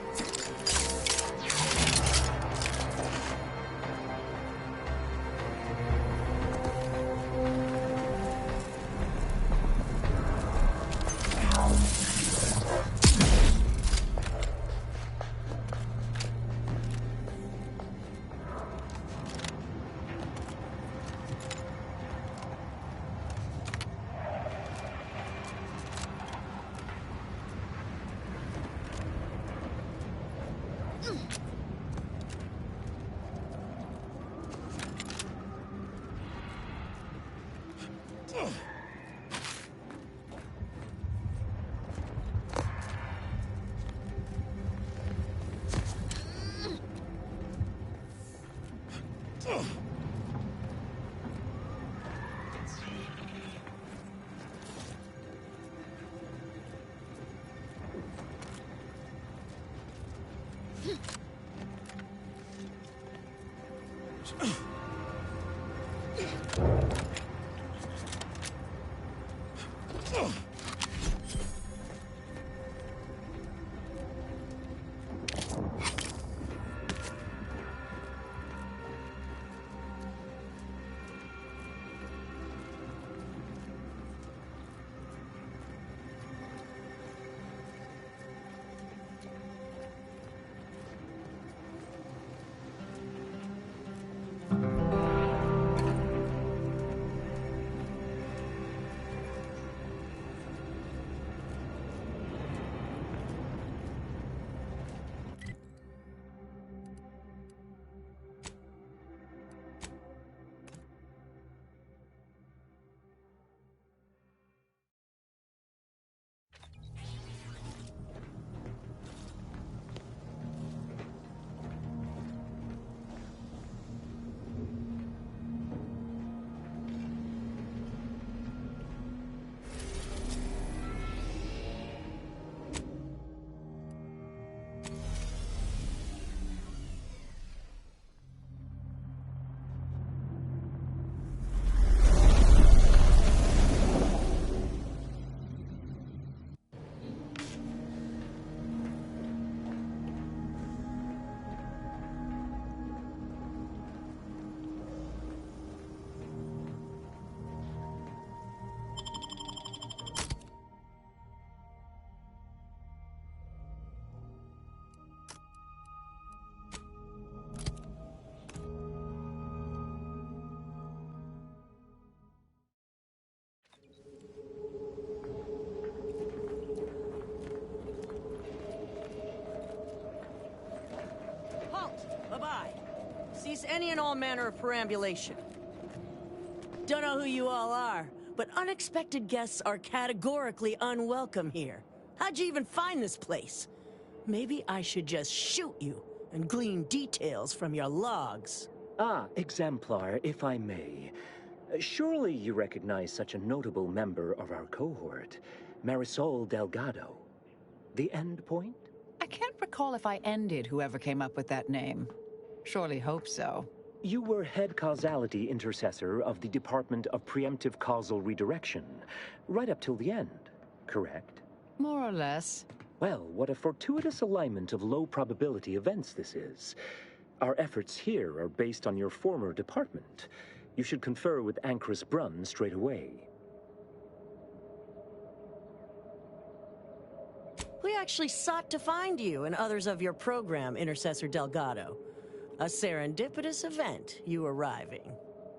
any and all manner of perambulation. Don't know who you all are, but unexpected guests are categorically unwelcome here. How'd you even find this place? Maybe I should just shoot you and glean details from your logs. Ah, Exemplar, if I may. Surely you recognize such a notable member of our cohort, Marisol Delgado. The Endpoint? I can't recall if I ended whoever came up with that name. Surely hope so. You were head causality intercessor of the Department of Preemptive Causal Redirection, right up till the end, correct? More or less. Well, what a fortuitous alignment of low-probability events this is. Our efforts here are based on your former department. You should confer with Anchorus Brunn straight away. We actually sought to find you and others of your program, Intercessor Delgado. A serendipitous event, you arriving.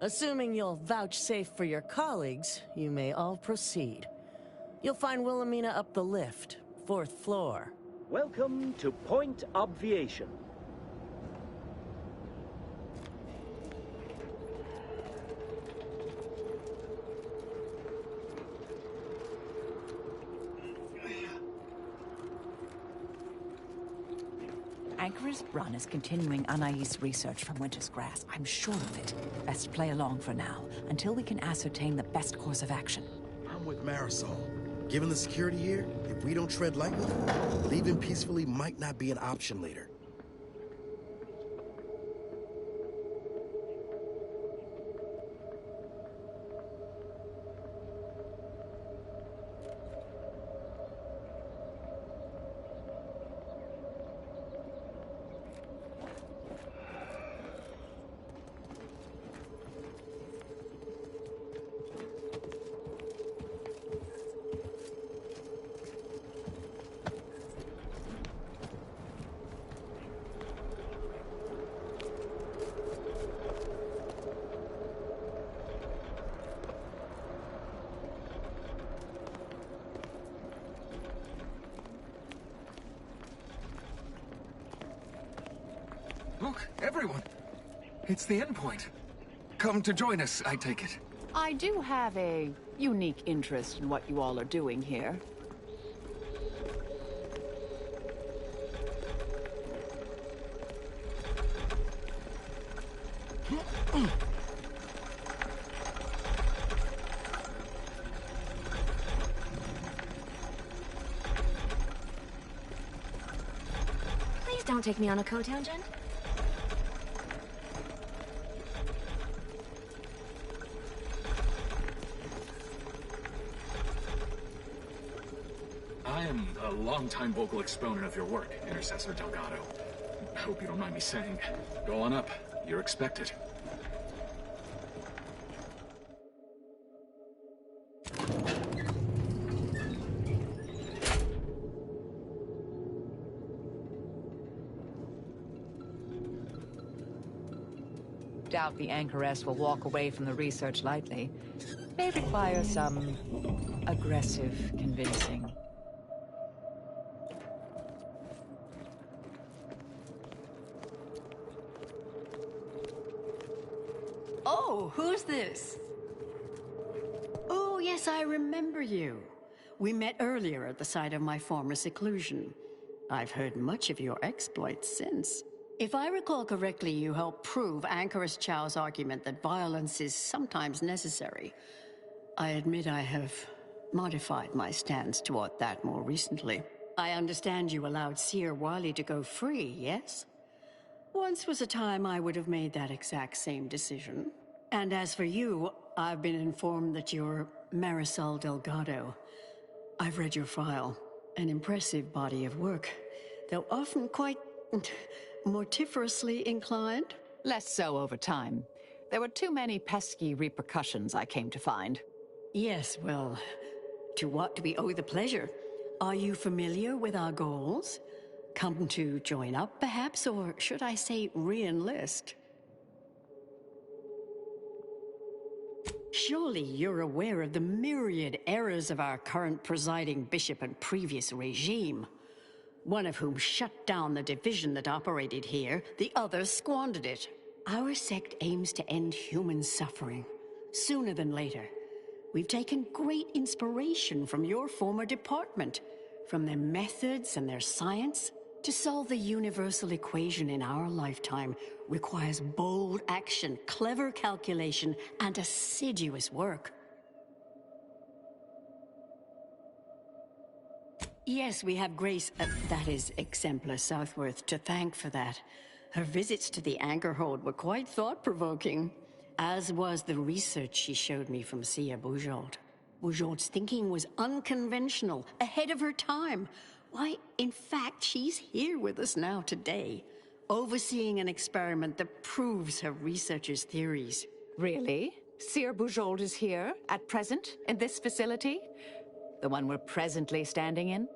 Assuming you'll vouchsafe for your colleagues, you may all proceed. You'll find Wilhelmina up the lift, 4th floor. Welcome to Point Obviation. Anchorus Brunn is continuing Anais' research from Winter's Grass. I'm sure of it. Best play along for now, until we can ascertain the best course of action. I'm with Marisol. Given the security here, if we don't tread lightly, leaving peacefully might not be an option later. Look, everyone! It's the Endpoint. Come to join us, I take it. I do have a unique interest in what you all are doing here. Please don't take me on a co-tangent. I am a longtime vocal exponent of your work, Intercessor Delgado. I hope you don't mind me saying. Go on up. You're expected. Doubt the Anchoress will walk away from the research lightly. May require some aggressive convincing. Oh, who's this? Oh, yes, I remember you. We met earlier at the site of my former seclusion. I've heard much of your exploits since. If I recall correctly, you helped prove Anchoress Chow's argument that violence is sometimes necessary. I admit I have modified my stance toward that more recently. I understand you allowed Seer Wily to go free, yes? Once was a time I would have made that exact same decision. And as for you, I've been informed that you're Marisol Delgado. I've read your file. An impressive body of work, though often quite mortiferously inclined. Less so over time. There were too many pesky repercussions, I came to find. Yes, well, to what do we owe the pleasure? Are you familiar with our goals? Come to join up, perhaps, or should I say re-enlist? Surely you're aware of the myriad errors of our current presiding bishop and previous regime. One of whom shut down the division that operated here, the other squandered it. Our sect aims to end human suffering, sooner than later. We've taken great inspiration from your former department, from their methods and their science. To solve the universal equation in our lifetime requires bold action, clever calculation, and assiduous work. Yes, we have Grace, that is Exemplar Southworth, to thank for that. Her visits to the Angerhold were quite thought-provoking, as was the research she showed me from Sia Bujold. Bujold's thinking was unconventional, ahead of her time. Why, in fact, she's here with us now today, overseeing an experiment that proves her researcher's theories. Really? Sia Bujold is here, at present, in this facility? The one we're presently standing in?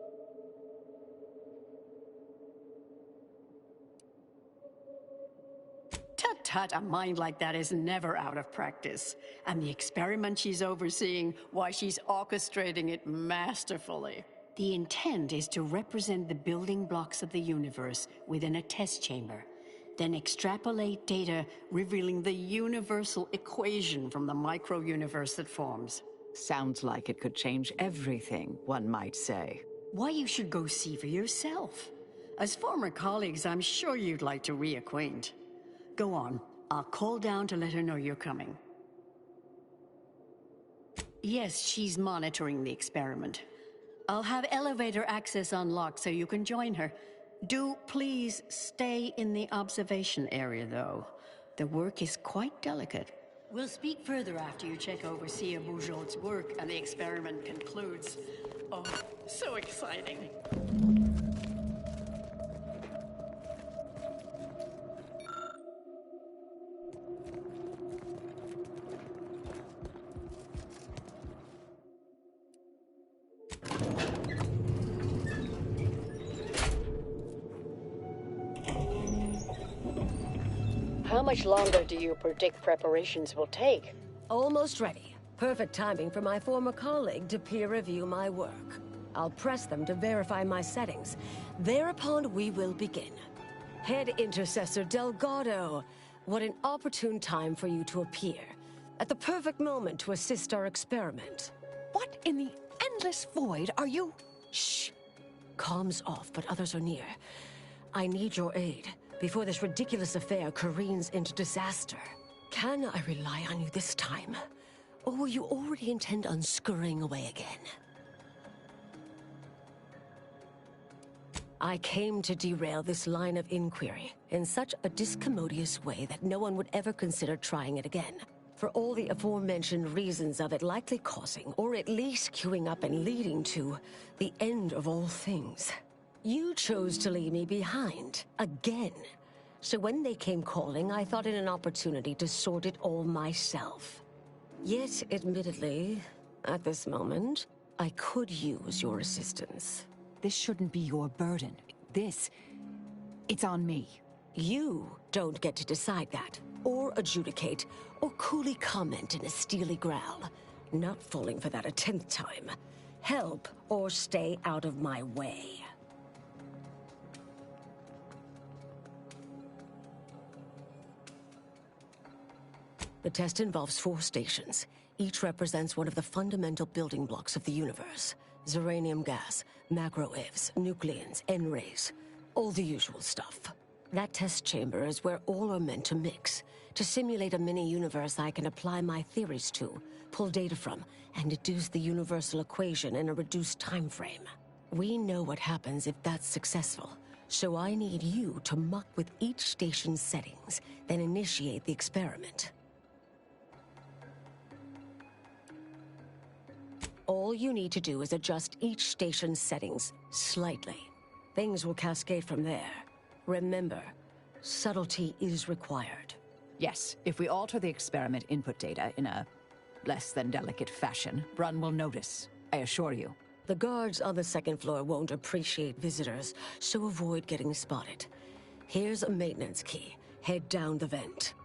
Tut-tut, a mind like that is never out of practice. And the experiment she's overseeing, why, she's orchestrating it masterfully. The intent is to represent the building blocks of the universe within a test chamber, then extrapolate data revealing the universal equation from the micro-universe that forms. Sounds like it could change everything, one might say. Why, you should go see for yourself. As former colleagues, I'm sure you'd like to reacquaint. Go on. I'll call down to let her know you're coming. Yes, she's monitoring the experiment. I'll have elevator access unlocked so you can join her. Do please stay in the observation area, though. The work is quite delicate. We'll speak further after you check over Sia Bujold's work and the experiment concludes. Oh, so exciting. How much longer do you predict preparations will take? Almost ready. Perfect timing for my former colleague to peer review my work. I'll press them to verify my settings. Thereupon, we will begin. Head Intercessor Delgado, what an opportune time for you to appear. At the perfect moment to assist our experiment. What in the endless void are you? Shh. Comms off, but others are near. I need your aid before this ridiculous affair careens into disaster. Can I rely on you this time? Or will you already intend on scurrying away again? I came to derail this line of inquiry in such a discommodious way that no one would ever consider trying it again. For all the aforementioned reasons of it likely causing, or at least queuing up and leading to, the end of all things. You chose to leave me behind, again. So when they came calling, I thought it an opportunity to sort it all myself. Yet, admittedly, at this moment, I could use your assistance. This shouldn't be your burden. It's on me. You don't get to decide that, or adjudicate, or coolly comment in a steely growl. Not falling for that a 10th time. Help, or stay out of my way. The test involves 4 stations. Each represents one of the fundamental building blocks of the universe. Zeranium gas, macro-ivs, nucleons, N-rays. All the usual stuff. That test chamber is where all are meant to mix. To simulate a mini-universe I can apply my theories to, pull data from, and deduce the universal equation in a reduced time frame. We know what happens if that's successful. So I need you to muck with each station's settings, then initiate the experiment. All you need to do is adjust each station's settings slightly. Things will cascade from there. Remember, subtlety is required. Yes, if we alter the experiment input data in a less than delicate fashion, Brunn will notice, I assure you. The guards on the 2nd floor won't appreciate visitors, so avoid getting spotted. Here's a maintenance key. Head down the vent.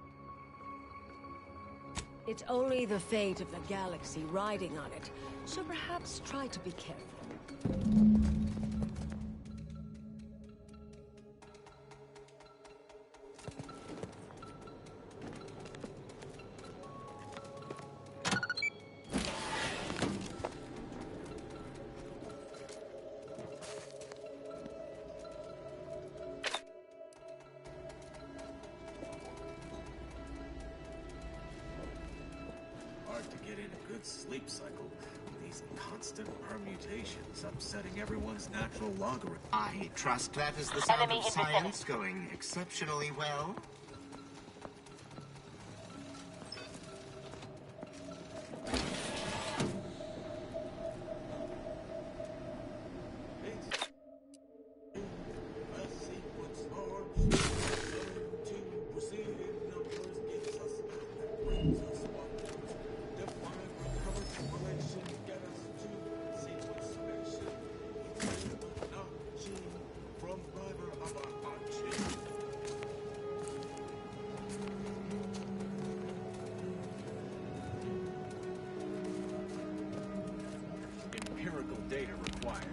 It's only the fate of the galaxy riding on it, so perhaps try to be careful. good sleep cycle. These constant permutations upsetting everyone's natural logarithm. I trust that is the sound Enemy of in science going exceptionally well. Empirical data required.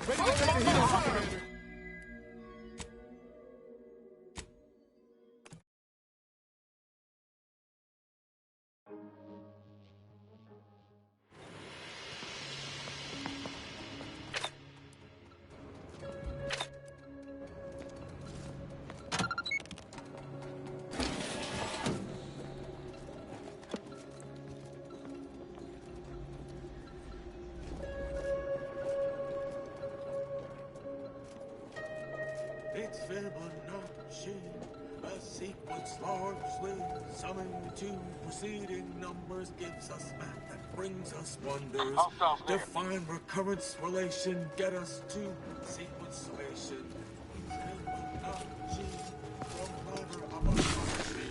Ready to take the hit, operator. It's Fibonacci, a sequence largely summoned to preceding numbers gives us math that brings us wonders. Define recurrence relation, get us to sequence summation. Fibonacci, from ladder Abacaxi.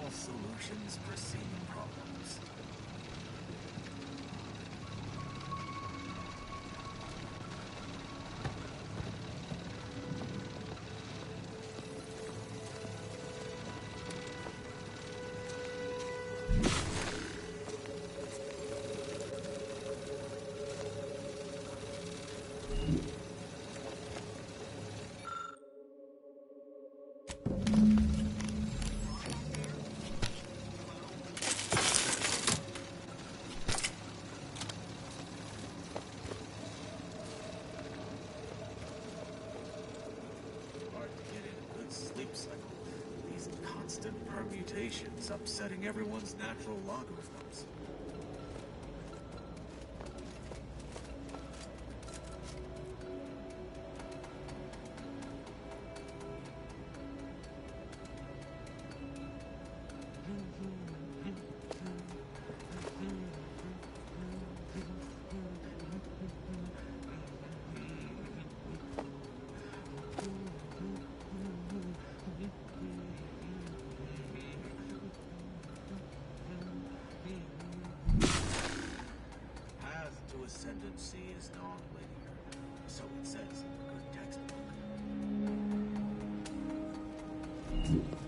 Solutions preceding problems. Permutations upsetting everyone's natural logarithms.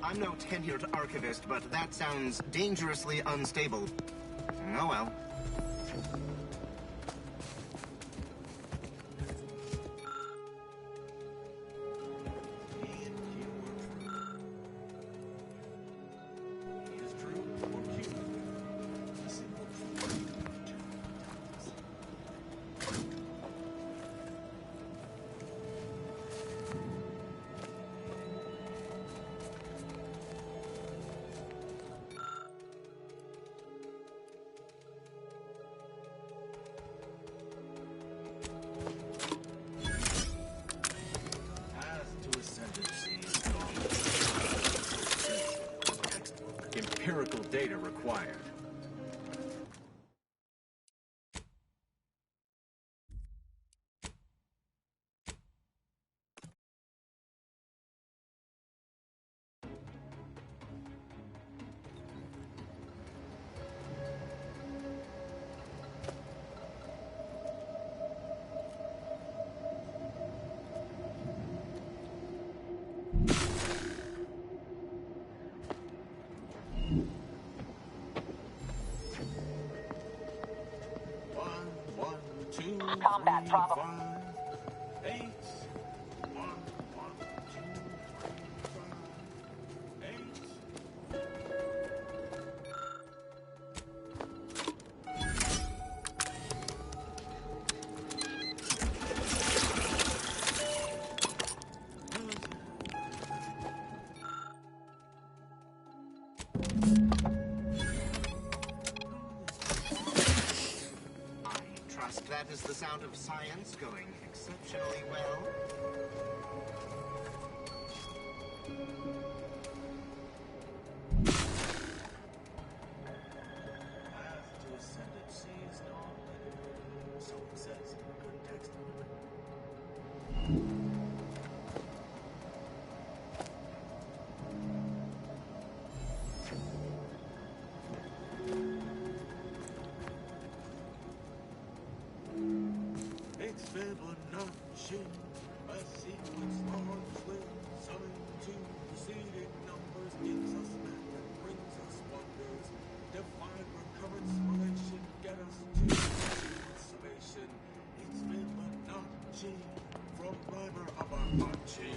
I'm no tenured archivist, but that sounds dangerously unstable. Oh well. Empirical data required. Combat problem. 8. 1, 1, 2, 3, 5, 8. That is the sound of science going exceptionally well. Path to ascendancy is non-linear. So it says in the good textbook. It's Fibonacci, a sequence largely summoned to preceding numbers, gives us math and brings us wonders. Define recurrence relation, get us to summation. It's Fibonacci from Reimer Abahachi.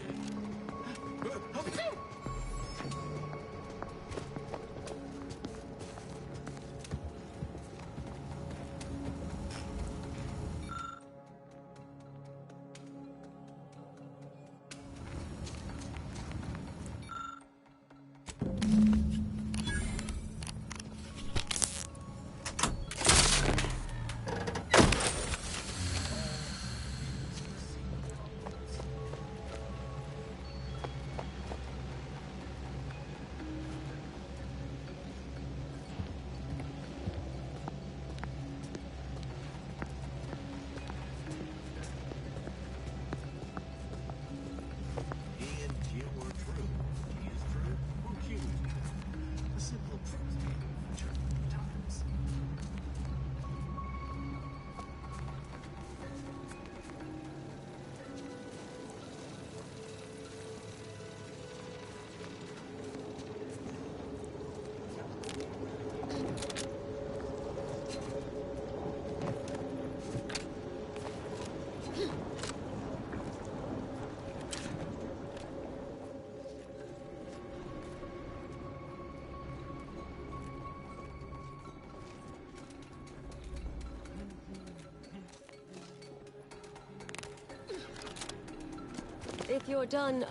If you're done,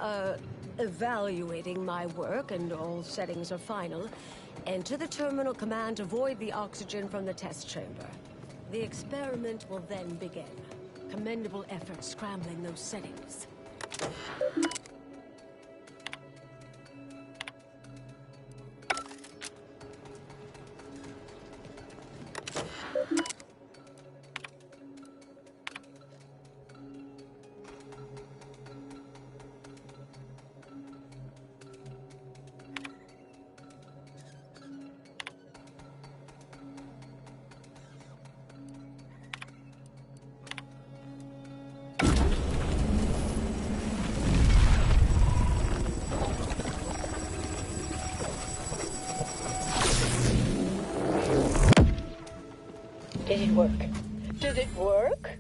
evaluating my work and all settings are final, enter the terminal command to void the oxygen from the test chamber. The experiment will then begin. Commendable effort scrambling those settings. work. Did it work?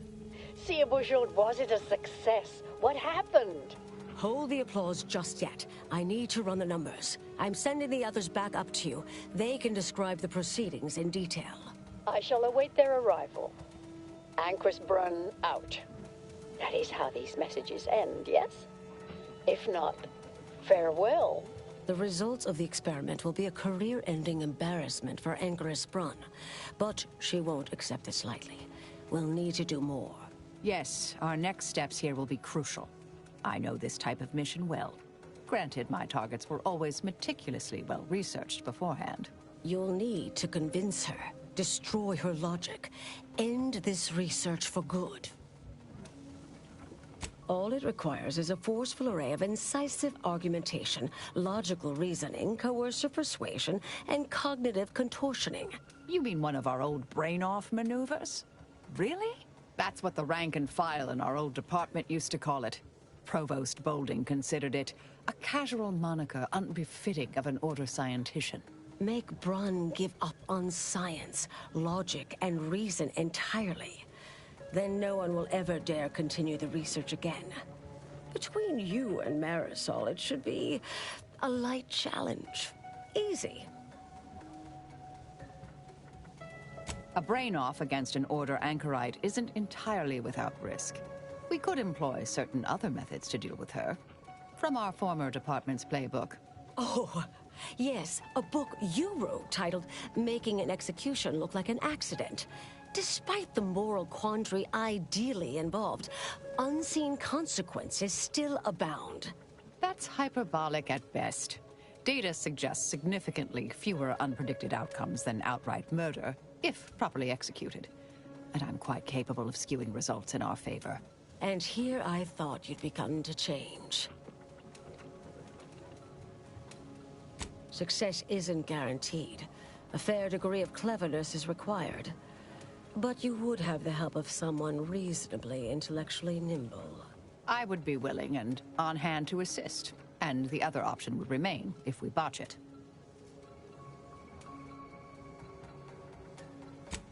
See, was it a success? What happened? Hold the applause just yet. I need to run the numbers. I'm sending the others back up to you. They can describe the proceedings in detail. I shall await their arrival. Anchorus Brun out. That is how these messages end, yes? If not, farewell. The results of the experiment will be a career-ending embarrassment for Anchorus Brun. But she won't accept this lightly. We'll need to do more. Yes, our next steps here will be crucial. I know this type of mission well. Granted, my targets were always meticulously well-researched beforehand. You'll need to convince her, destroy her logic, end this research for good. All it requires is a forceful array of incisive argumentation, logical reasoning, coercive persuasion, and cognitive contortioning. You mean one of our old brain-off maneuvers? Really? That's what the rank and file in our old department used to call it. Provost Bolding considered it a casual moniker unbefitting of an Order scientician. Make Brun give up on science, logic, and reason entirely. Then no one will ever dare continue the research again. Between you and Marisol, it should be a light challenge. Easy. A brain-off against an Order anchorite isn't entirely without risk. We could employ certain other methods to deal with her. From our former department's playbook. Oh, yes, a book you wrote titled Making an Execution Look Like an Accident. Despite the moral quandary ideally involved, unseen consequences still abound. That's hyperbolic at best. Data suggests significantly fewer unpredicted outcomes than outright murder, if properly executed. And I'm quite capable of skewing results in our favor. And here I thought you'd begun to change. Success isn't guaranteed. A fair degree of cleverness is required. But you would have the help of someone reasonably intellectually nimble. I would be willing and on hand to assist, and the other option would remain if we botch it.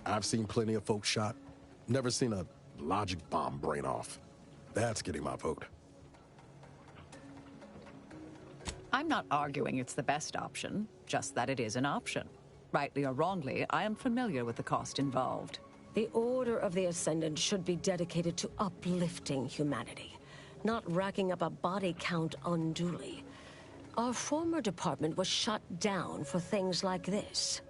I've seen plenty of folks shot. Never seen a logic bomb brain off. That's getting my vote. I'm not arguing it's the best option, just that it is an option. Rightly or wrongly, I am familiar with the cost involved. The Order of the Ascendant should be dedicated to uplifting humanity, not racking up a body count unduly. Our former department was shut down for things like this.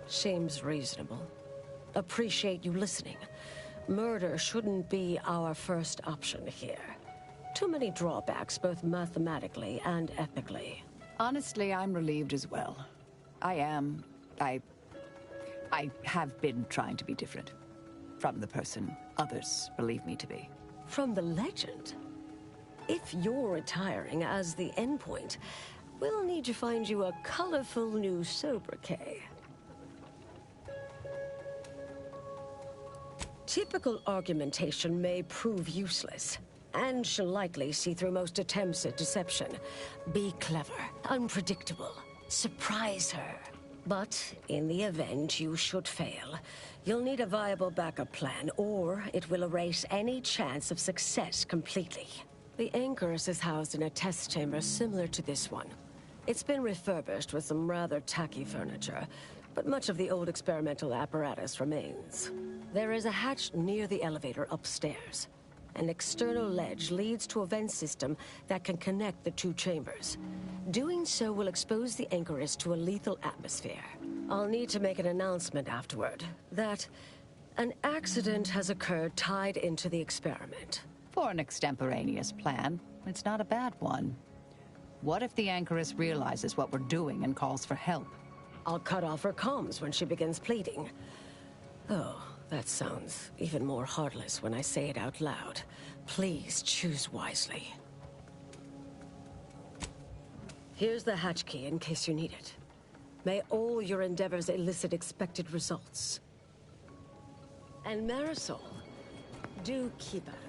Seems reasonable. Appreciate you listening. Murder shouldn't be our first option here. Too many drawbacks, both mathematically and ethically. Honestly, I'm relieved as well. I have been trying to be different. From the person others believe me to be. From the legend? If you're retiring as the endpoint, we'll need to find you a colorful new sobriquet. Typical argumentation may prove useless, and she'll likely see through most attempts at deception. Be clever, unpredictable, surprise her. But in the event you should fail, you'll need a viable backup plan, or it will erase any chance of success completely. The Anchorus is housed in a test chamber similar to this one. It's been refurbished with some rather tacky furniture, but much of the old experimental apparatus remains. There is a hatch near the elevator upstairs. An external ledge leads to a vent system that can connect the two chambers. Doing so will expose the Anchorus to a lethal atmosphere. I'll need to make an announcement afterward that an accident has occurred tied into the experiment. For an extemporaneous plan, it's not a bad one. What if the Anchorus realizes what we're doing and calls for help? I'll cut off her comms when she begins pleading. Oh, that sounds even more heartless when I say it out loud. Please choose wisely. Here's the hatch key in case you need it. May all your endeavors elicit expected results. And Marisol, do keep at it.